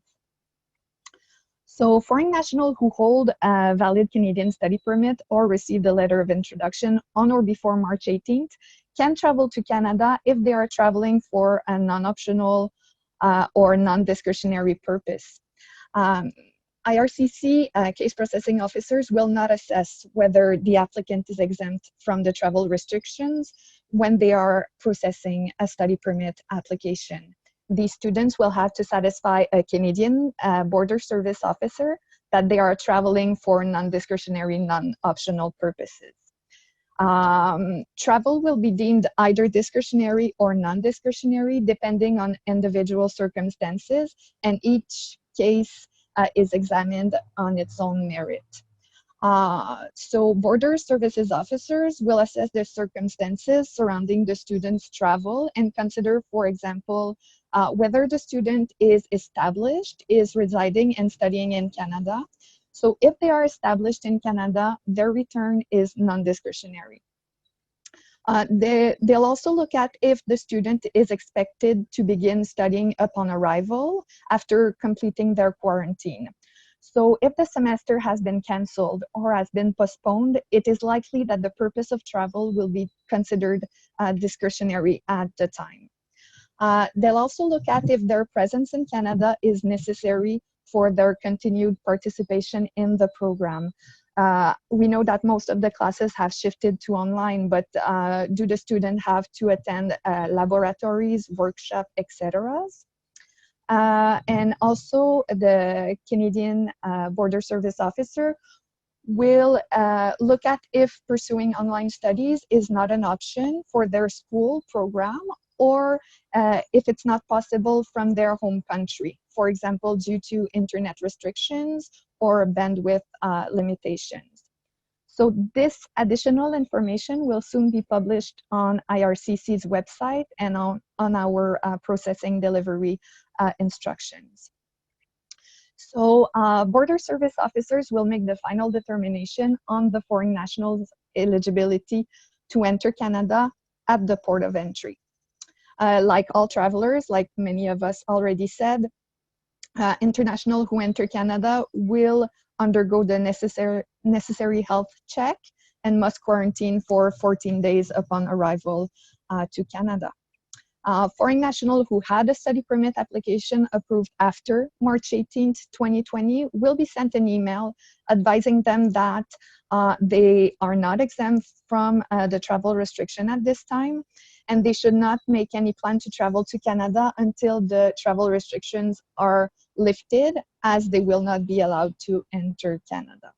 So foreign nationals who hold a valid Canadian study permit or received a letter of introduction on or before March 18th can travel to Canada if they are traveling for a non-optional or non-discretionary purpose. IRCC case processing officers will not assess whether the applicant is exempt from the travel restrictions when they are processing a study permit application. These students will have to satisfy a Canadian border service officer that they are traveling for non-discretionary, non-optional purposes. Travel will be deemed either discretionary or non-discretionary depending on individual circumstances, and each case is examined on its own merit. So border services officers will assess the circumstances surrounding the student's travel and consider, for example, whether the student is established, is residing and studying in Canada. So if they are established in Canada, their return is non-discretionary. They'll also look at if the student is expected to begin studying upon arrival after completing their quarantine. So if the semester has been canceled or has been postponed, it is likely that the purpose of travel will be considered discretionary at the time. They'll also look at if their presence in Canada is necessary for their continued participation in the program. We know that most of the classes have shifted to online, but do the student have to attend laboratories, workshops, etc.? And also the Canadian Border Service Officer will look at if pursuing online studies is not an option for their school program, or if it's not possible from their home country, for example, due to internet restrictions or bandwidth limitations. So this additional information will soon be published on IRCC's website and on our processing delivery instructions. So border service officers will make the final determination on the foreign nationals' eligibility to enter Canada at the port of entry. Like all travelers, like many of us already said, international who enter Canada will undergo the necessary health check and must quarantine for 14 days upon arrival to Canada. Foreign national who had a study permit application approved after March 18th, 2020 will be sent an email advising them that they are not exempt from the travel restriction at this time, and they should not make any plan to travel to Canada until the travel restrictions are lifted, as they will not be allowed to enter Canada.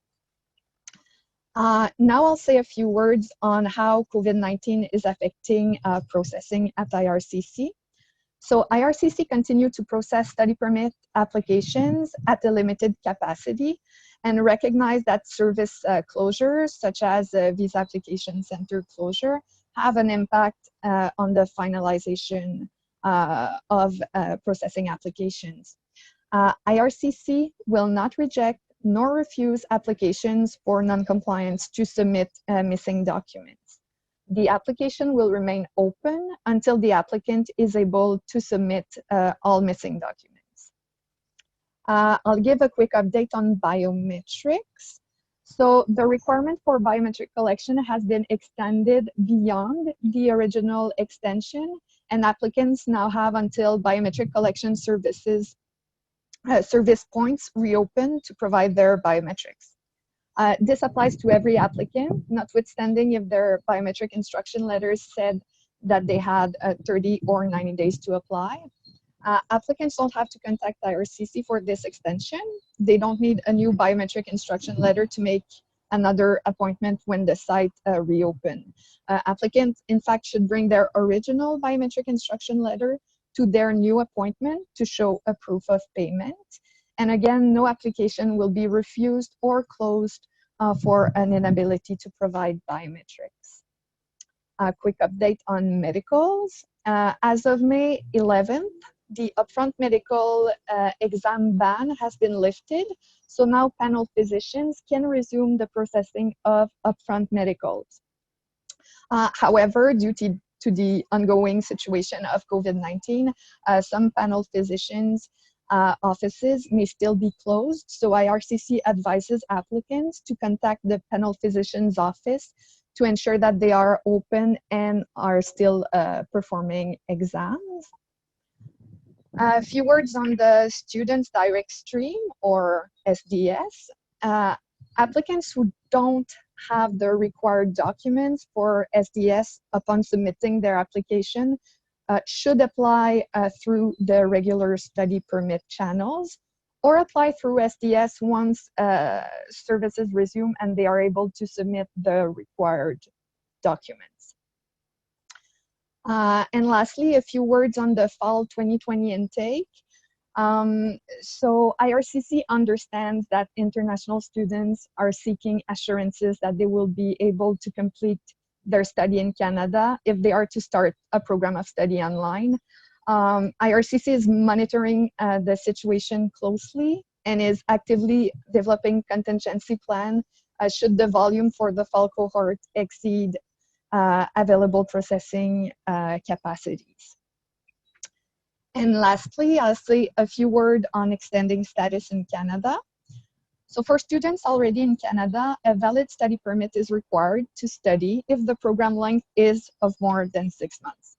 Now I'll say a few words on how COVID-19 is affecting processing at IRCC. So IRCC continued to process study permit applications at a limited capacity and recognize that service closures, such as visa application center closure, have an impact on the finalization of processing applications. IRCC will not reject nor refuse applications for non-compliance to submit missing documents. The application will remain open until the applicant is able to submit all missing documents. I'll give a quick update on biometrics. So the requirement for biometric collection has been extended beyond the original extension, and applicants now have until biometric collection service points reopen to provide their biometrics. This applies to every applicant, notwithstanding if their biometric instruction letters said that they had 30 or 90 days to apply. Applicants don't have to contact IRCC for this extension. They don't need a new biometric instruction letter to make another appointment when the site reopens. Applicants, in fact, should bring their original biometric instruction letter to their new appointment to show a proof of payment. And again, no application will be refused or closed for an inability to provide biometrics. A quick update on medicals. As of May 11th, the upfront medical exam ban has been lifted. So now panel physicians can resume the processing of upfront medicals. However, due to the ongoing situation of COVID-19, some panel physicians' offices may still be closed. So IRCC advises applicants to contact the panel physician's office to ensure that they are open and are still performing exams. A few words on the Students Direct Stream, or SDS. Applicants who don't have the required documents for SDS upon submitting their application should apply through the regular study permit channels, or apply through SDS once services resume and they are able to submit the required documents. And lastly, a few words on the fall 2020 intake. So IRCC understands that international students are seeking assurances that they will be able to complete their study in Canada if they are to start a program of study online. IRCC is monitoring the situation closely and is actively developing contingency plan should the volume for the fall cohort exceed available processing capacities. And lastly, I'll say a few words on extending status in Canada. So for students already in Canada, a valid study permit is required to study if the program length is of more than 6 months.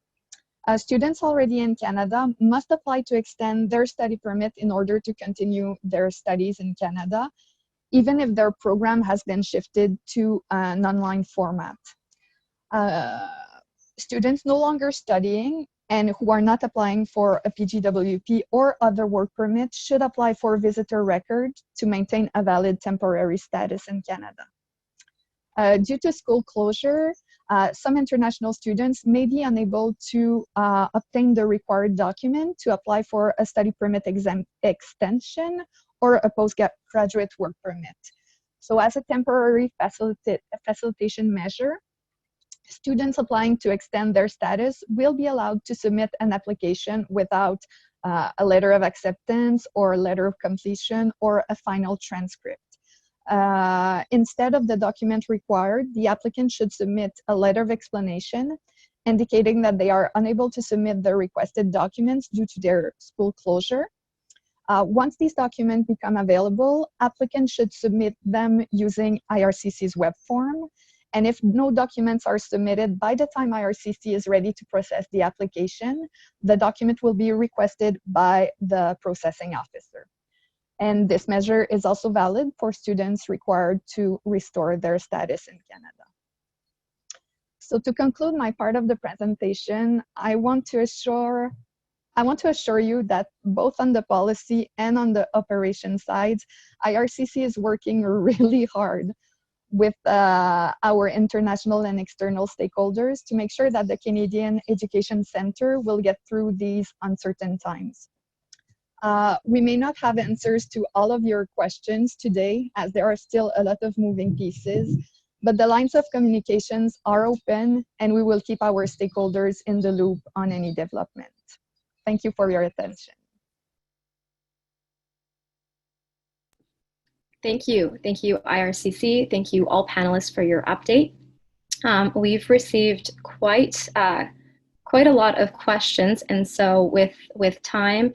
Students already in Canada must apply to extend their study permit in order to continue their studies in Canada, even if their program has been shifted to an online format. Students no longer studying and who are not applying for a PGWP or other work permit should apply for a visitor record to maintain a valid temporary status in Canada. Due to school closure, some international students may be unable to obtain the required document to apply for a study permit extension or a postgraduate work permit. So as a temporary facilitation measure, students applying to extend their status will be allowed to submit an application without a letter of acceptance or a letter of completion or a final transcript. Instead of the document required, the applicant should submit a letter of explanation indicating that they are unable to submit the requested documents due to their school closure. Once these documents become available, applicants should submit them using IRCC's web form. And if no documents are submitted by the time IRCC is ready to process the application, the document will be requested by the processing officer. And this measure is also valid for students required to restore their status in Canada. So to conclude my part of the presentation, I want to assure you that both on the policy and on the operation sides, IRCC is working really hard with our international and external stakeholders to make sure that the Canadian Education Centre will get through these uncertain times. We may not have answers to all of your questions today, as there are still a lot of moving pieces, but the lines of communications are open and we will keep our stakeholders in the loop on any development. Thank you for your attention. Thank you, IRCC. Thank you, all panelists, for your update. We've received quite a lot of questions, and so with time,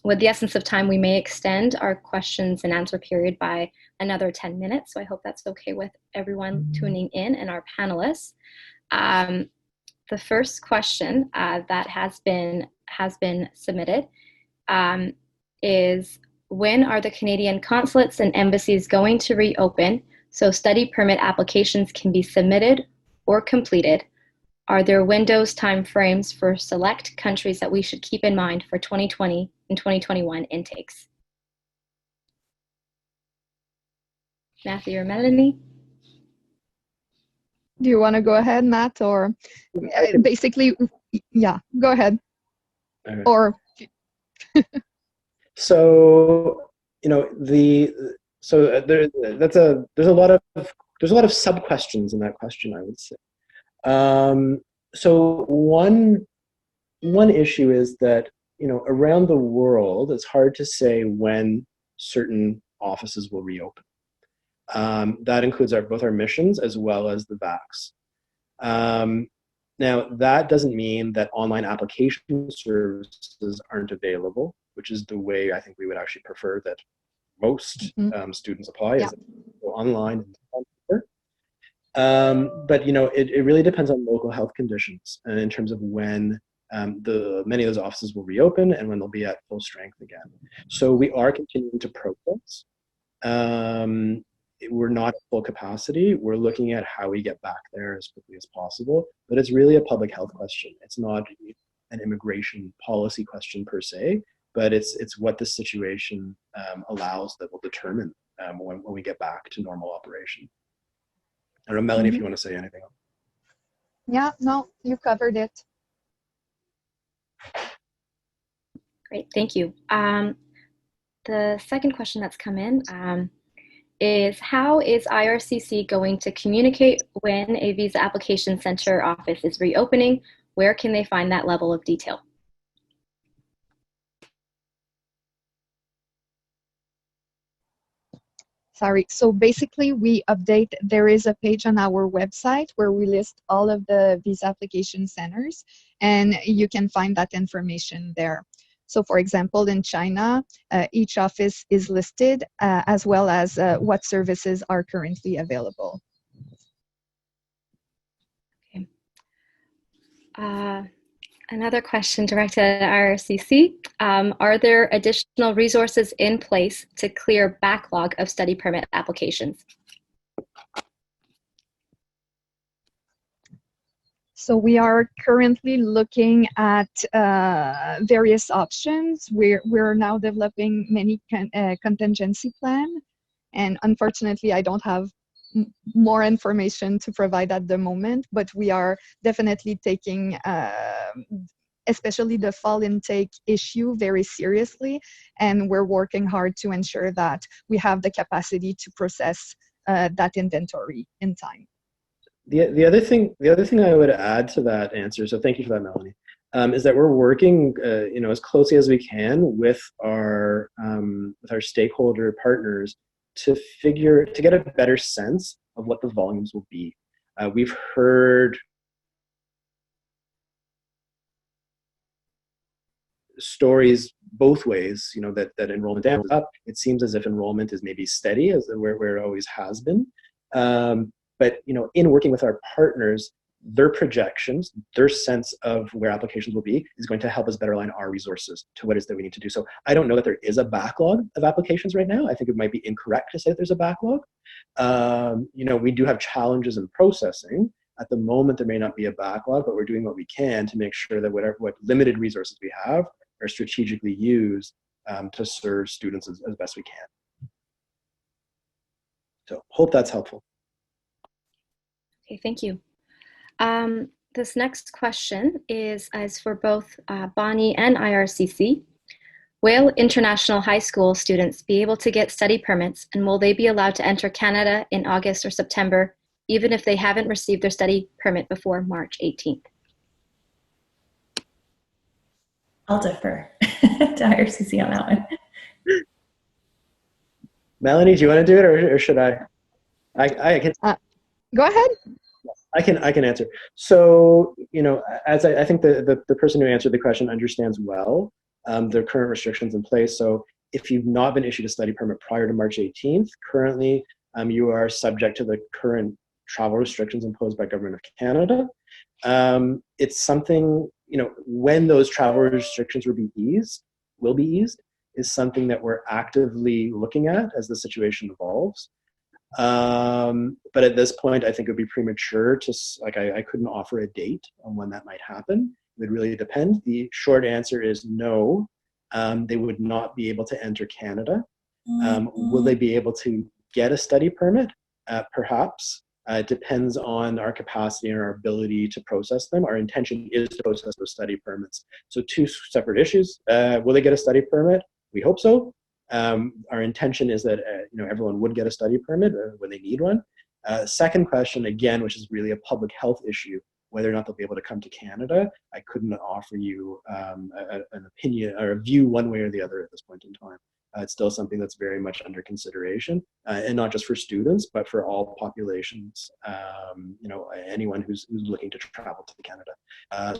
with the essence of time, we may extend our questions and answer period by another 10 minutes. So I hope that's okay with everyone tuning in and our panelists. The first question that has been submitted is, when are the Canadian consulates and embassies going to reopen so study permit applications can be submitted or completed? Are there windows timeframes for select countries that we should keep in mind for 2020 and 2021 intakes? Matthew or Melanie? Do you want to go ahead, Matt, or basically, yeah, go ahead. Okay. Or so, you know, there's a lot of sub questions in that question, I would say. So one issue is that, you know, around the world, it's hard to say when certain offices will reopen. That includes both our missions as well as the VACs. Now, that doesn't mean that online application services aren't available, which is the way I think we would actually prefer that most students apply, is online. But it really depends on local health conditions in terms of when many of those offices will reopen and when they'll be at full strength again. So we are continuing to process. We're not at full capacity. We're looking at how we get back there as quickly as possible, but it's really a public health question. It's not an immigration policy question per se, but it's what the situation allows that will determine when we get back to normal operation. I don't know, Melanie, if you want to say anything else. Yeah, no, you covered it. Great, thank you. The second question that's come in is, how is IRCC going to communicate when a visa application center office is reopening? Where can they find that level of detail? Sorry, so basically there is a page on our website where we list all of the visa application centers, and you can find that information there. So for example, in China, each office is listed as well as what services are currently available. Okay. Another question directed at IRCC. Are there additional resources in place to clear backlog of study permit applications? So we are currently looking at various options. We're now developing many contingency plan, and unfortunately I don't have more information to provide at the moment, but we are definitely taking especially the fall intake issue very seriously, and we're working hard to ensure that we have the capacity to process that inventory in time. The other thing I would add to that answer, so thank you for that, Melanie, is that we're working as closely as we can with our stakeholder partners to get a better sense of what the volumes will be. We've heard stories both ways, that enrollment is up. It seems as if enrollment is maybe steady as where it always has been. But in working with our partners, their projections, their sense of where applications will be is going to help us better align our resources to what it is that we need to do. So I don't know that there is a backlog of applications right now. I think it might be incorrect to say that there's a backlog. We do have challenges in processing. At the moment, there may not be a backlog, but we're doing what we can to make sure that what limited resources we have are strategically used to serve students as best we can. So hope that's helpful. Okay, thank you. This next question is for both Bonnie and IRCC. Will international high school students be able to get study permits, and will they be allowed to enter Canada in August or September, even if they haven't received their study permit before March 18th? I'll defer to IRCC on that one. Melanie, do you want to do it, or should I? I can. Go ahead. I can answer. So, as I think the person who answered the question understands well the current restrictions in place. So if you've not been issued a study permit prior to March 18th, currently you are subject to the current travel restrictions imposed by Government of Canada. It's something, when those travel restrictions will be eased, is something that we're actively looking at as the situation evolves. But at this point, I think it would be premature to, I couldn't offer a date on when that might happen. It would really depend. The short answer is no, they would not be able to enter Canada. Will they be able to get a study permit? Perhaps. It depends on our capacity and our ability to process them. Our intention is to process those study permits. So two separate issues. Will they get a study permit? We hope so. Our intention is that everyone would get a study permit when they need one. Second question, again, which is really a public health issue, whether or not they'll be able to come to Canada. I couldn't offer you an opinion or a view one way or the other at this point in time. It's still something that's very much under consideration, and not just for students, but for all populations. Anyone who's looking to travel to Canada.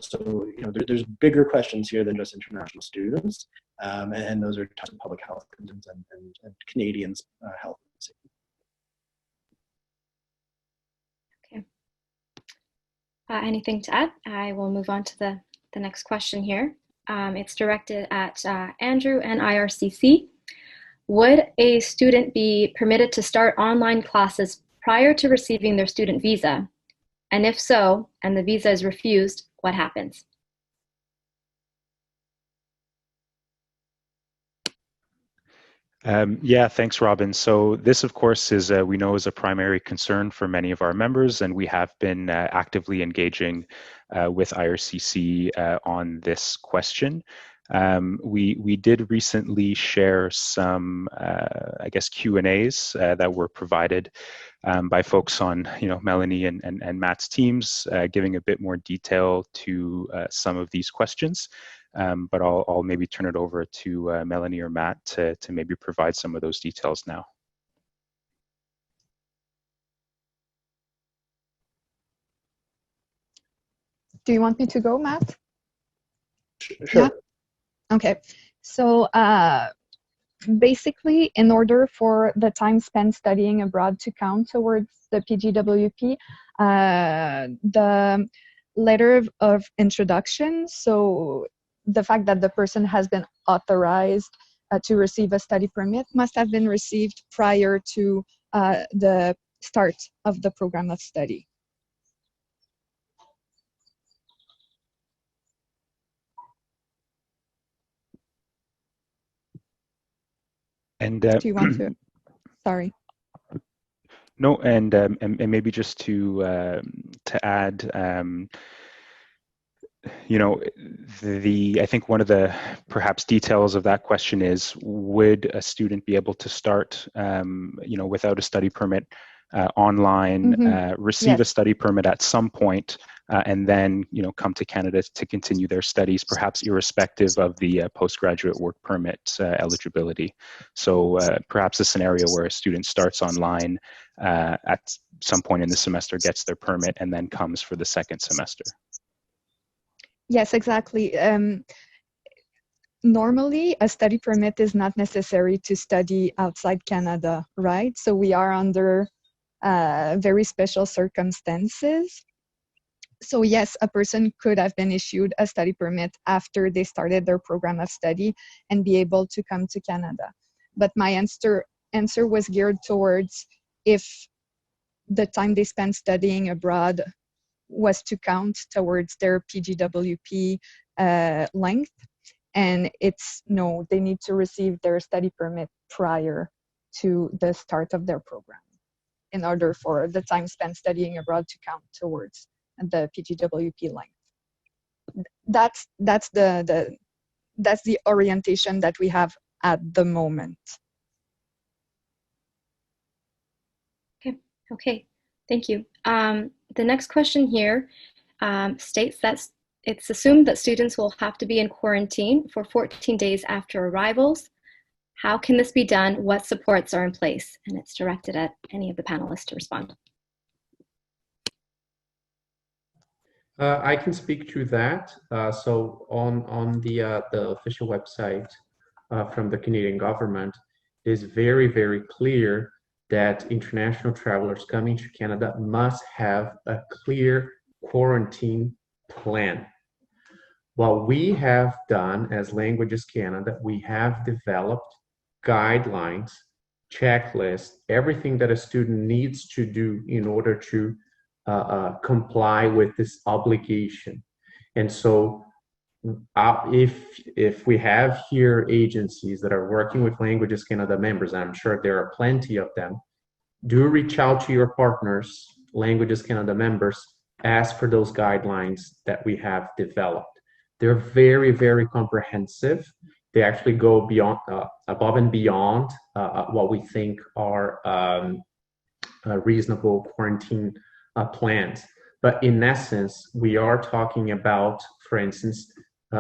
So there's bigger questions here than just international students, and those are public health concerns and Canadians' health and safety. anything to add, I will move on to the next question here. It's directed at Andrew and IRCC. Would a student be permitted to start online classes prior to receiving their student visa? And if so, and the visa is refused, what happens? Yeah, thanks, Robin. So this, of course, is we know is a primary concern for many of our members, and we have been actively engaging with IRCC on this question. We did recently share some, I guess, Q&As that were provided by folks on, Melanie and Matt's teams, giving a bit more detail to some of these questions. But I'll maybe turn it over to Melanie or Matt to maybe provide some of those details now. Do you want me to go, Matt? Sure. Yeah? Okay. So basically, in order for the time spent studying abroad to count towards the PGWP, the letter of introduction, so the fact that the person has been authorized to receive a study permit must have been received prior to the start of the program of study. And do you want to? Sorry. No, and maybe just to add, I think one of the perhaps details of that question is, would a student be able to start, without a study permit online, receive a study permit at some point, and then, come to Canada to continue their studies, perhaps irrespective of the postgraduate work permit eligibility. So perhaps a scenario where a student starts online at some point in the semester, gets their permit, and then comes for the second semester. Yes, exactly. Normally, a study permit is not necessary to study outside Canada, right? So we are under very special circumstances. So yes, a person could have been issued a study permit after they started their program of study and be able to come to Canada. But my answer was geared towards if the time they spent studying abroad was to count towards their PGWP length, and it's no, they need to receive their study permit prior to the start of their program in order for the time spent studying abroad to count towards the PGWP length. That's the orientation that we have at the moment. Okay, thank you. The next question here states that it's assumed that students will have to be in quarantine for 14 days after arrivals. How can this be done? What supports are in place? And it's directed at any of the panelists to respond. I can speak to that. So on the official website from the Canadian government, it is very, very clear that international travelers coming to Canada must have a clear quarantine plan. What we have done as Languages Canada, we have developed guidelines, checklists, everything that a student needs to do in order to comply with this obligation. And so if we have here agencies that are working with Languages Canada members, and I'm sure there are plenty of them, do reach out to your partners, Languages Canada members, ask for those guidelines that we have developed. They're very, very comprehensive. They actually go beyond, above and beyond what we think are reasonable quarantine plans. But in essence, we are talking about, for instance,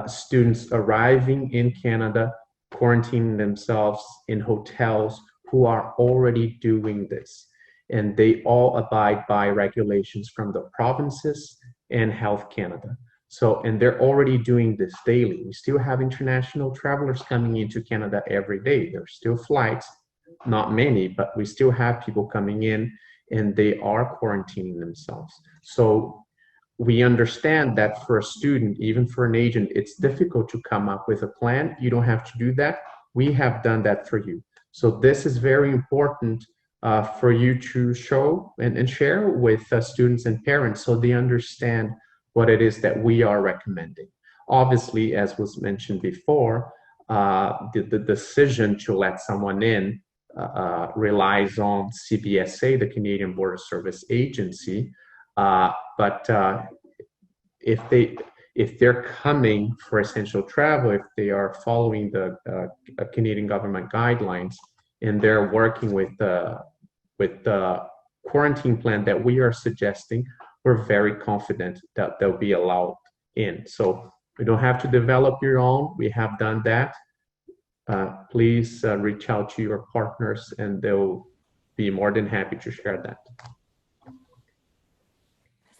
students arriving in Canada, quarantining themselves in hotels who are already doing this. And they all abide by regulations from the provinces and Health Canada. So, and they're already doing this daily. We still have international travelers coming into Canada every day. There's still flights, not many, but we still have people coming in and they are quarantining themselves. So we understand that for a student, even for an agent, it's difficult to come up with a plan. You don't have to do that. We have done that for you. So this is very important for you to show and share with students and parents so they understand what it is that we are recommending. Obviously, as was mentioned before, the decision to let someone in relies on CBSA, the Canadian Border Service Agency, but if they're coming for essential travel, if they are following the Canadian government guidelines and they're working with the quarantine plan that we are suggesting, we're very confident that they'll be allowed in. So we don't have to develop your own. We have done that. Please reach out to your partners and they'll be more than happy to share that.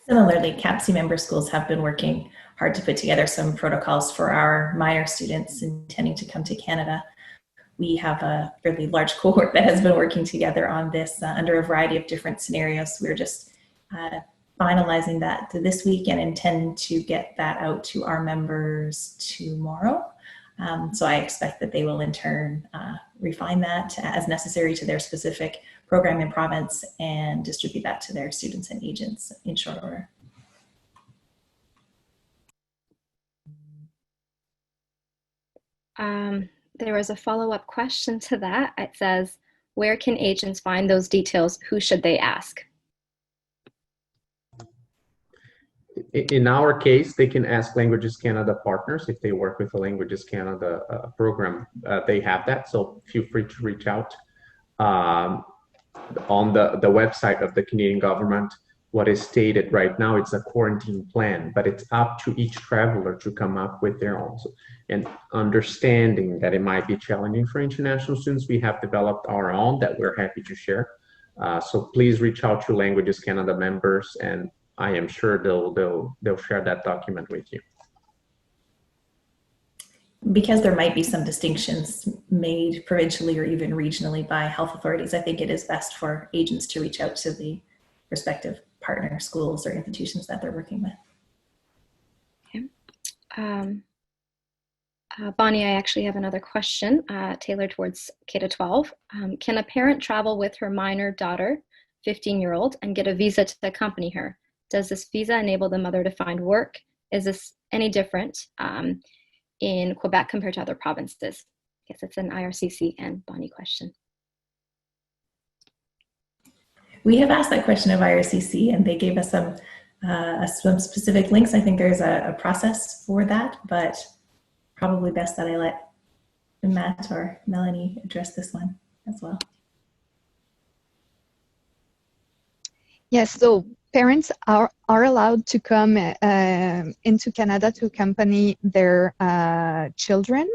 Similarly, CAPC member schools have been working hard to put together some protocols for our minor students intending to come to Canada. We have a fairly large cohort that has been working together on this under a variety of different scenarios. We're just finalizing that this week and intend to get that out to our members tomorrow. So I expect that they will in turn refine that as necessary to their specific program and province and distribute that to their students and agents in short order. There was a follow-up question to that. It says, where can agents find those details? Who should they ask? In our case, they can ask Languages Canada partners. If they work with the Languages Canada program, they have that. So feel free to reach out. On the website of the Canadian government, what is stated right now, it's a quarantine plan, but it's up to each traveler to come up with their own. And understanding that it might be challenging for international students, we have developed our own that we're happy to share. So please reach out to Languages Canada members, and I am sure they'll share that document with you. Because there might be some distinctions made provincially or even regionally by health authorities, I think it is best for agents to reach out to the respective partner schools or institutions that they're working with. Okay. Bonnie, I actually have another question tailored towards K-12. Can a parent travel with her minor daughter, 15-year-old, and get a visa to accompany her? Does this visa enable the mother to find work? Is this any different in Quebec compared to other provinces? I guess it's an IRCC and Bonnie question. We have asked that question of IRCC and they gave us some specific links. I think there's a process for that, but probably best that I let Matt or Melanie address this one as well. Yes, so parents are allowed to come into Canada to accompany their children,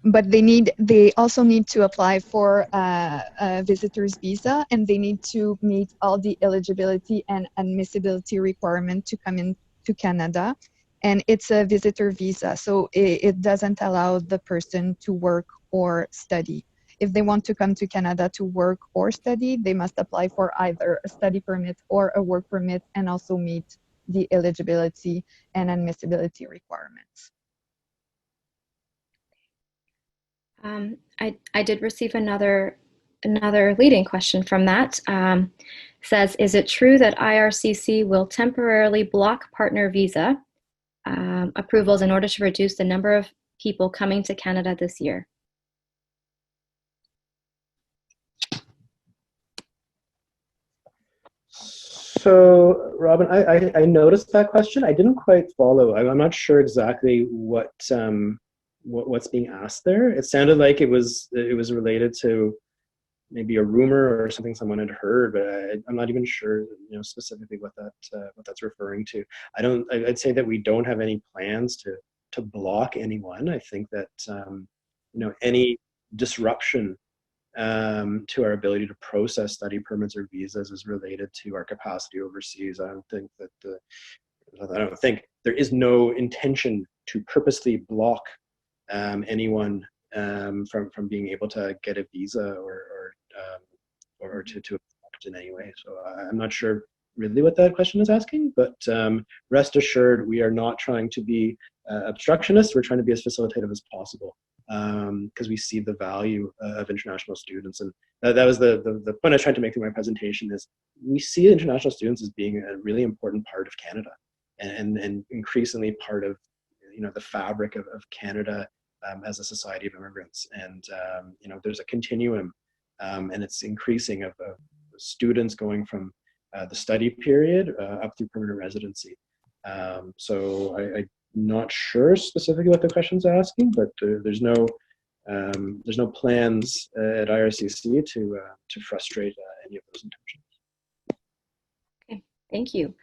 but they also need to apply for a visitor's visa, and they need to meet all the eligibility and admissibility requirement to come into Canada. And it's a visitor visa, so it doesn't allow the person to work or study. If they want to come to Canada to work or study, they must apply for either a study permit or a work permit and also meet the eligibility and admissibility requirements. I did receive another leading question from that. Says, is it true that IRCC will temporarily block partner visa approvals in order to reduce the number of people coming to Canada this year? So, Robin, I noticed that question. I didn't quite follow. I'm not sure exactly what's being asked there. It sounded like it was related to maybe a rumor or something someone had heard, but I'm not even sure, specifically what that's referring to. I'd say that we don't have any plans to block anyone. I think that any disruption to our ability to process study permits or visas is related to our capacity overseas. I don't think there is no intention to purposely block anyone from being able to get a visa or to impact in any way. So I'm not sure really what that question is asking, but rest assured, we are not trying to be obstructionists. We're trying to be as facilitative as possible, because we see the value of international students. And that was the point I was trying to make through my presentation, is we see international students as being a really important part of Canada, and increasingly part of, you know, the fabric of Canada as a society of immigrants. And you know, there's a continuum, and it's increasing of students going from the study period up through permanent residency. So I'm not sure specifically what the question's asking, but there's no plans at IRCC to frustrate any of those intentions. Okay, thank you.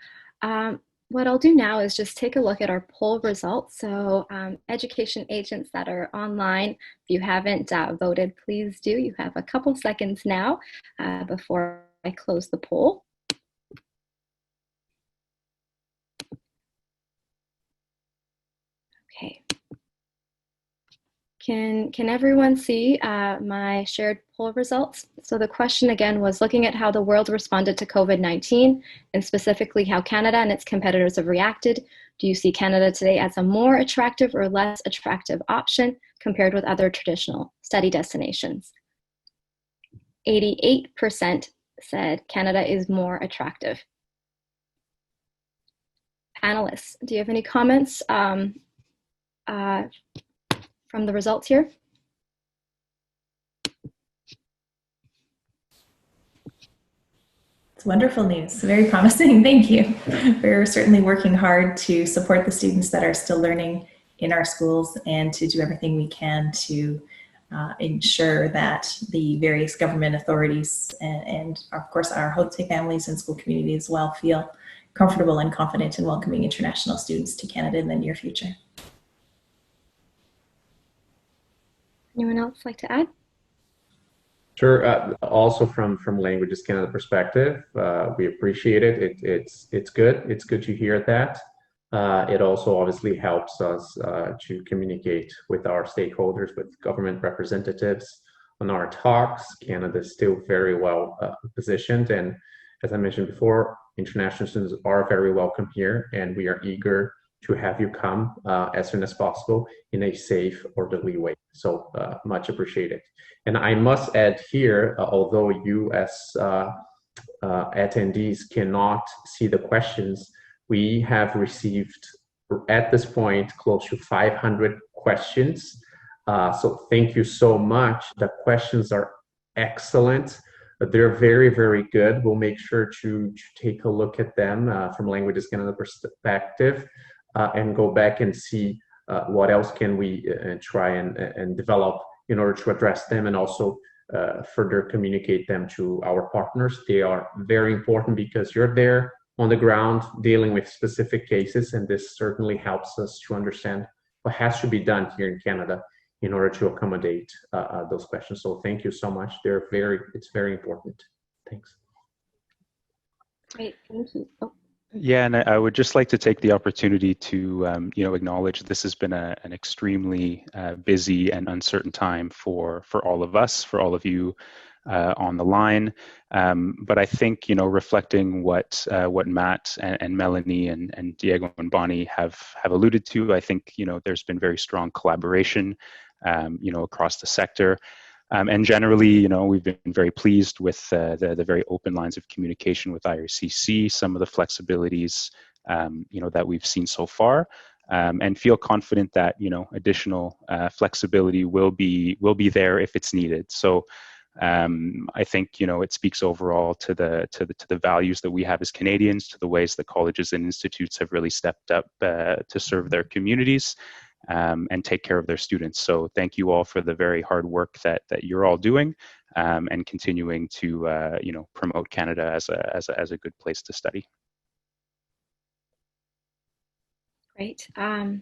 What I'll do now is just take a look at our poll results. So education agents that are online, if you haven't voted, please do. You have a couple seconds now before I close the poll. Okay. Can everyone see my shared poll results? So the question again was looking at how the world responded to COVID-19, and specifically how Canada and its competitors have reacted. Do you see Canada today as a more attractive or less attractive option compared with other traditional study destinations? 88% said Canada is more attractive. Panelists, do you have any comments from the results here? It's wonderful news, very promising, thank you. We're certainly working hard to support the students that are still learning in our schools, and to do everything we can to ensure that the various government authorities and of course our Haute families and school community as well feel comfortable and confident in welcoming international students to Canada in the near future. Anyone else like to add? Sure. Also from Languages Canada perspective, we appreciate it. It's good. It's good to hear that. It also obviously helps us to communicate with our stakeholders, with government representatives on our talks. Canada is still very well positioned, and as I mentioned before, international students are very welcome here, and we are eager to have you come as soon as possible in a safe, orderly way. So much appreciated. And I must add here, although you as attendees cannot see the questions, we have received at this point close to 500 questions. So thank you so much. The questions are excellent. They're very, very good. We'll make sure to take a look at them from Languages Canada perspective. And go back and see what else can we try and develop in order to address them, and also further communicate them to our partners. They are very important because you're there on the ground dealing with specific cases, and this certainly helps us to understand what has to be done here in Canada in order to accommodate those questions. So thank you so much. It's very important. Thanks. Great, thank you. Oh. Yeah, and I would just like to take the opportunity to, acknowledge this has been an extremely busy and uncertain time for all of us, for all of you on the line. But I think, reflecting what Matt and Melanie and Diego and Bonnie have alluded to, I think, there's been very strong collaboration, across the sector. And generally, we've been very pleased with the very open lines of communication with IRCC, some of the flexibilities, that we've seen so far, and feel confident that, additional flexibility will be there if it's needed. So I think, it speaks overall to the values that we have as Canadians, to the ways that colleges and institutes have really stepped up to serve their communities. And take care of their students. So thank you all for the very hard work that you're all doing, and continuing to promote Canada as a good place to study. Great. I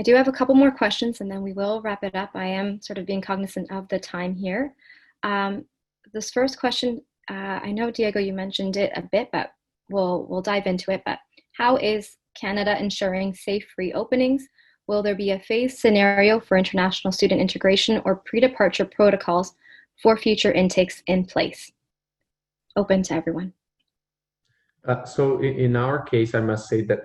do have a couple more questions, and then we will wrap it up. I am sort of being cognizant of the time here. This first question, I know Diego, you mentioned it a bit, but we'll dive into it. But how is Canada ensuring safe reopenings? Will there be a phased scenario for international student integration or pre-departure protocols for future intakes in place? open to everyone? So in our case, I must say that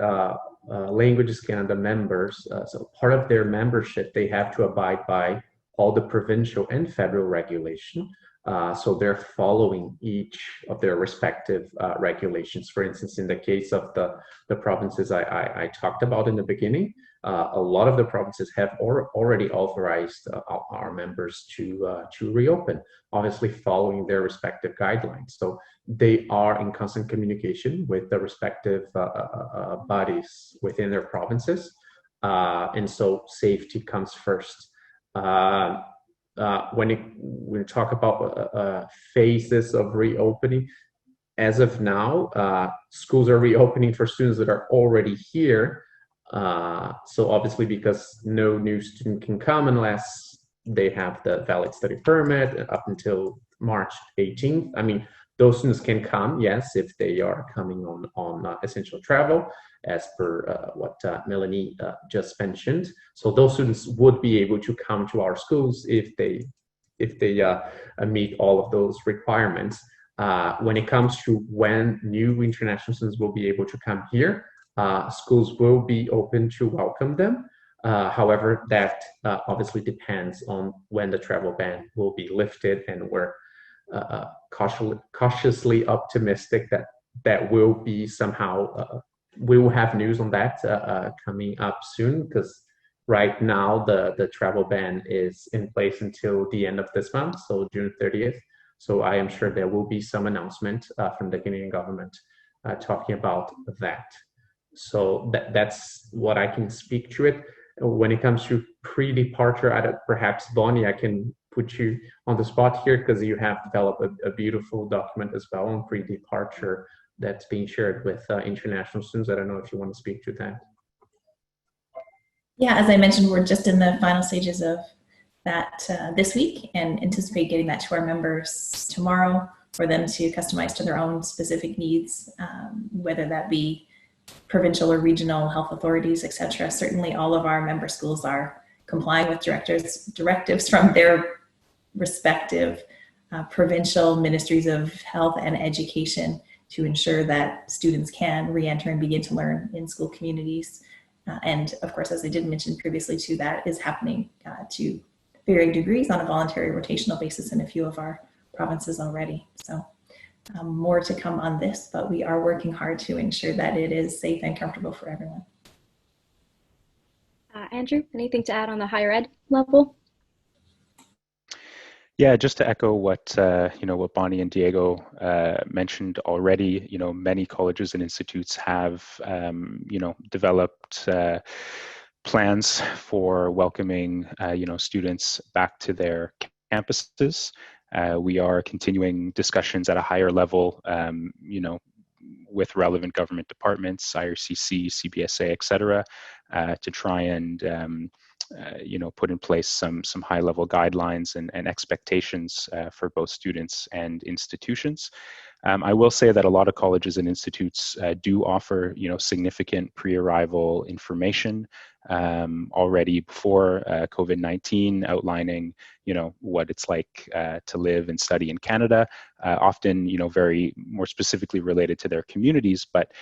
Languages Canada members, so part of their membership, they have to abide by all the provincial and federal regulation. So they're following each of their respective regulations. For instance, in the case of the provinces I talked about in the beginning, a lot of the provinces have already authorized our members to reopen, obviously following their respective guidelines. So they are in constant communication with the respective bodies within their provinces. And so safety comes first. When we talk about phases of reopening, as of now, schools are reopening for students that are already here. So obviously, because no new student can come unless they have the valid study permit up until March 18th. I mean, those students can come, yes, if they are coming on essential travel, as per what Melanie just mentioned. So those students would be able to come to our schools if they meet all of those requirements. When it comes to when new international students will be able to come here, schools will be open to welcome them. However, that obviously depends on when the travel ban will be lifted, and we're cautiously optimistic that will be somehow, we will have news on that coming up soon, because right now the travel ban is in place until the end of this month, so June 30th. So I am sure there will be some announcement from the Canadian government talking about that. So that's what I can speak to it. When it comes to pre-departure, perhaps Bonnie, I can put you on the spot here, because you have developed a beautiful document as well on pre-departure that's being shared with international students. I don't know if you want to speak to that. Yeah, as I mentioned, we're just in the final stages of that this week, and anticipate getting that to our members tomorrow for them to customize to their own specific needs, whether that be provincial or regional health authorities, etc. Certainly all of our member schools are complying with directives from their respective provincial ministries of health and education to ensure that students can re-enter and begin to learn in school communities. And of course, as I did mention previously too, that is happening to varying degrees on a voluntary rotational basis in a few of our provinces already. So more to come on this, but we are working hard to ensure that it is safe and comfortable for everyone. Andrew, anything to add on the higher ed level? Yeah, just to echo what what Bonnie and Diego mentioned already. Many colleges and institutes have developed plans for welcoming students back to their campuses. We are continuing discussions at a higher level, with relevant government departments, IRCC, CBSA, et cetera, to try and put in place some high-level guidelines and expectations for both students and institutions. I will say that a lot of colleges and institutes do offer, significant pre-arrival information already before COVID-19, outlining, what it's like to live and study in Canada. Often, very more specifically related to their communities, but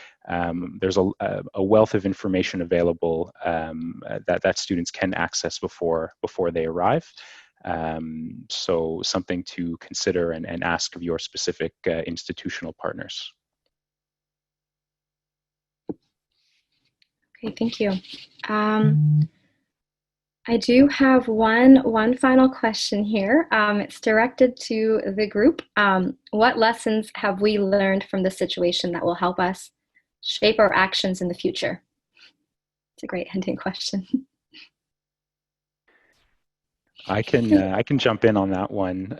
there's a wealth of information available that students can access before they arrive. So something to consider and ask of your specific institutional partners. Okay, thank you. I do have one final question here. It's directed to the group. What lessons have we learned from the situation that will help us shape our actions in the future? It's a great ending question. I can jump in on that one.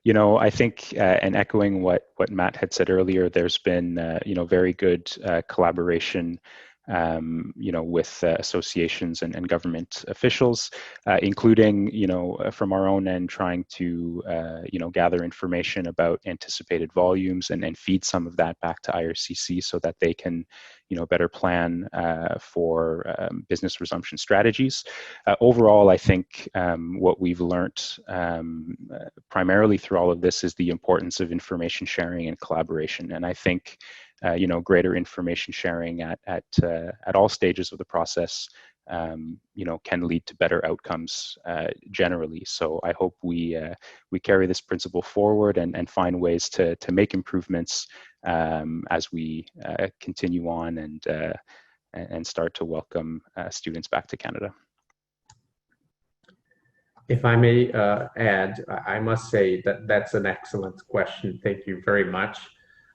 I think, and echoing what Matt had said earlier, there's been very good collaboration with associations and government officials, including, from our own end, trying to, gather information about anticipated volumes and feed some of that back to IRCC so that they can, better plan for business resumption strategies. Overall, I think what we've learned primarily through all of this is the importance of information sharing and collaboration. And I think greater information sharing at all stages of the process, can lead to better outcomes generally. So I hope we carry this principle forward and find ways to make improvements as we continue on and start to welcome students back to Canada. If I may add, I must say that that's an excellent question. Thank you very much.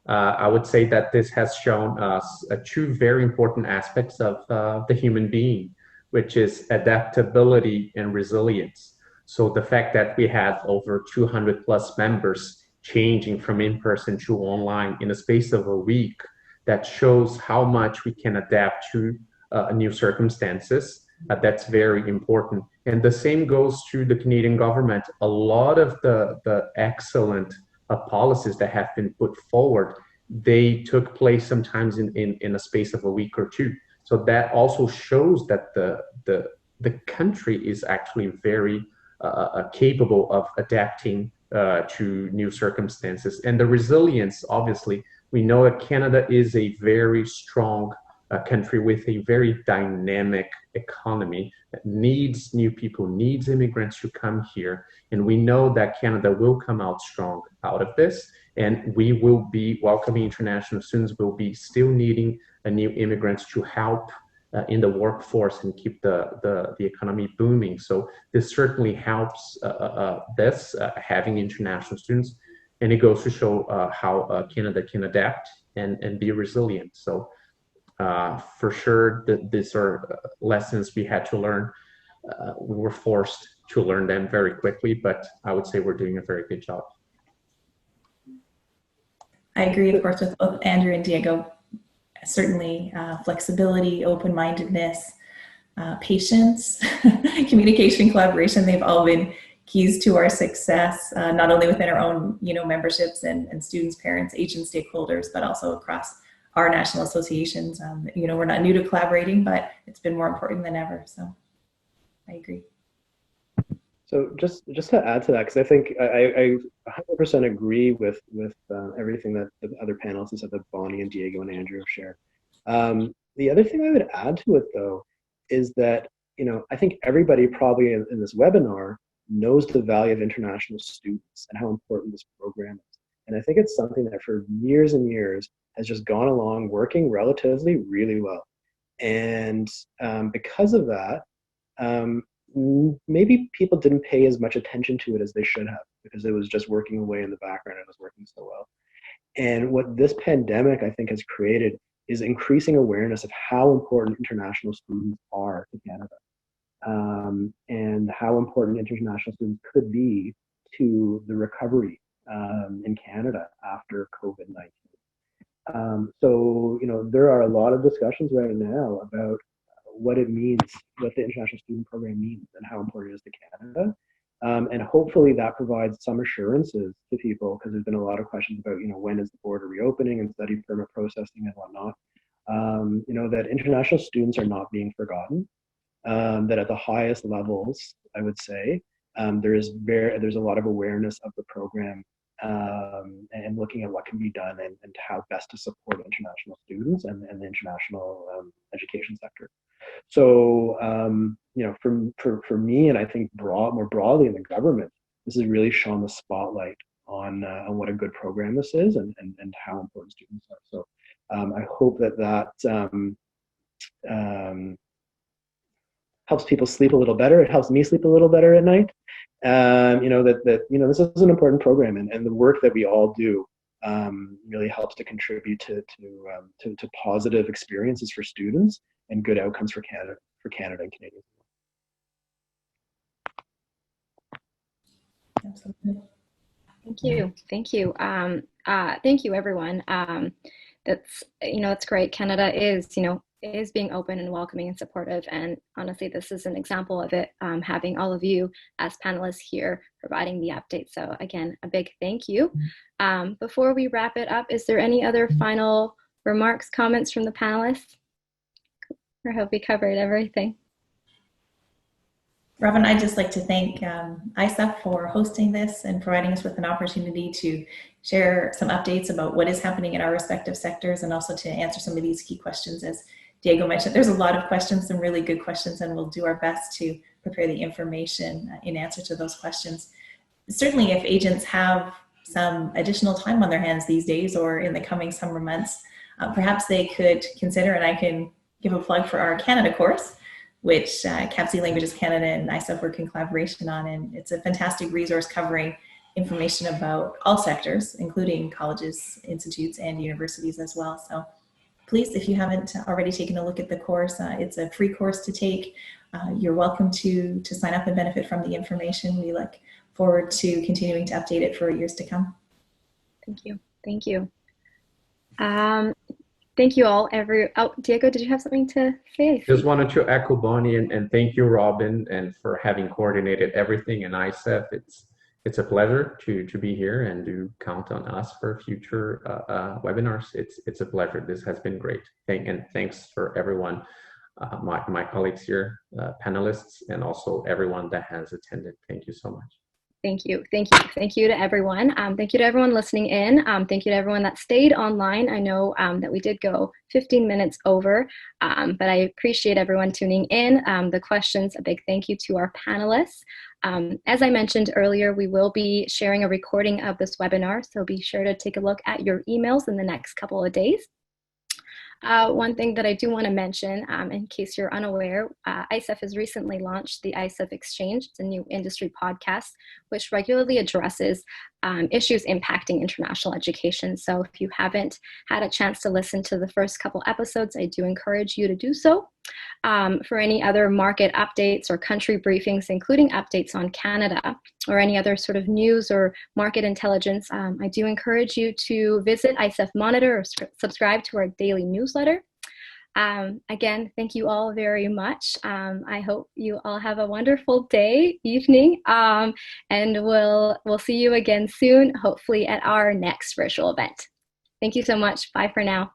I would say that this has shown us two very important aspects of the human being, which is adaptability and resilience. So the fact that we had over 200 plus members changing from in-person to online in a space of a week, that shows how much we can adapt to new circumstances. That's very important. And the same goes to the Canadian government. A lot of the excellent policies that have been put forward, they took place sometimes in a space of a week or two. So that also shows that the country is actually very capable of adapting to new circumstances. And the resilience, obviously, we know that Canada is a very strong country with a very dynamic economy that needs new people, needs immigrants to come here. And we know that Canada will come out strong out of this. And we will be welcoming international students, will be still needing new immigrants to help in the workforce and keep the economy booming. So this certainly helps having international students. And it goes to show how Canada can adapt and be resilient. So for sure, these are lessons we had to learn. We were forced to learn them very quickly, but I would say we're doing a very good job. I agree, of course, with both Andrew and Diego. Certainly flexibility, open-mindedness, patience, communication, collaboration, they've all been keys to our success, not only within our own memberships and students, parents, agents, stakeholders, but also across our national associations. We're not new to collaborating, but it's been more important than ever. So I agree. So just to add to that, because I think I 100% agree with everything that the other panelists said, that Bonnie and Diego and Andrew have shared. The other thing I would add to it, though, is that I think everybody probably in this webinar knows the value of international students and how important this program is. And I think it's something that for years and years has just gone along working relatively really well. And because of that, maybe people didn't pay as much attention to it as they should have, because it was just working away in the background and it was working so well. And what this pandemic, I think, has created is increasing awareness of how important international students are to Canada, and how important international students could be to the recovery in Canada after COVID-19. So, there are a lot of discussions right now about what it means, what the international student program means, and how important it is to Canada. And hopefully that provides some assurances to people, because there's been a lot of questions about, when is the border reopening and study permit processing and whatnot. That international students are not being forgotten, that at the highest levels, I would say, there's a lot of awareness of the program, and looking at what can be done and how best to support international students and the international education sector. So, for me, and I think more broadly in the government, this has really shone the spotlight on what a good program this is and how important students are. So I hope that helps people sleep a little better. It helps me sleep a little better at night. This is an important program, and the work that we all do really helps to contribute to positive experiences for students and good outcomes for Canada and Canadians. Absolutely. Thank you. Thank you. Thank you, everyone. That's, it's great. Canada is, is being open and welcoming and supportive. And honestly, this is an example of it, having all of you as panelists here providing the update. So again, a big thank you. Before we wrap it up, is there any other final remarks, comments from the panelists? I hope we covered everything. Robin, I'd just like to thank ICEF for hosting this and providing us with an opportunity to share some updates about what is happening in our respective sectors, and also to answer some of these key questions. As Diego mentioned, there's a lot of questions, some really good questions, and we'll do our best to prepare the information in answer to those questions. Certainly, if agents have some additional time on their hands these days or in the coming summer months, perhaps they could consider, and I can give a plug for our Canada course, which CAPC Languages Canada and ICEF work in collaboration on. And it's a fantastic resource covering information about all sectors, including colleges, institutes, and universities as well. So please, if you haven't already taken a look at the course, it's a free course to take. You're welcome to sign up and benefit from the information. We look forward to continuing to update it for years to come. Thank you. Thank you. Thank you all. Diego, did you have something to say? Just wanted to echo Bonnie and thank you, Robin, and for having coordinated everything in ICEF. It's a pleasure to be here, and do count on us for future webinars. It's a pleasure. This has been great. Thanks for everyone, my colleagues here, panelists, and also everyone that has attended. Thank you so much. Thank you. Thank you. Thank you to everyone. Thank you to everyone listening in. Thank you to everyone that stayed online. I know that we did go 15 minutes over, but I appreciate everyone tuning in. The questions, a big thank you to our panelists. As I mentioned earlier, we will be sharing a recording of this webinar, so be sure to take a look at your emails in the next couple of days. One thing that I do want to mention, in case you're unaware, ICEF has recently launched the ICEF Exchange. It's a new industry podcast which regularly addresses issues impacting international education. So if you haven't had a chance to listen to the first couple episodes, I do encourage you to do so. For any other market updates or country briefings, including updates on Canada or any other sort of news or market intelligence, I do encourage you to visit ICEF Monitor or subscribe to our daily newsletter. Again, thank you all very much. I hope you all have a wonderful day, evening, and we'll see you again soon, hopefully at our next virtual event. Thank you so much. Bye for now.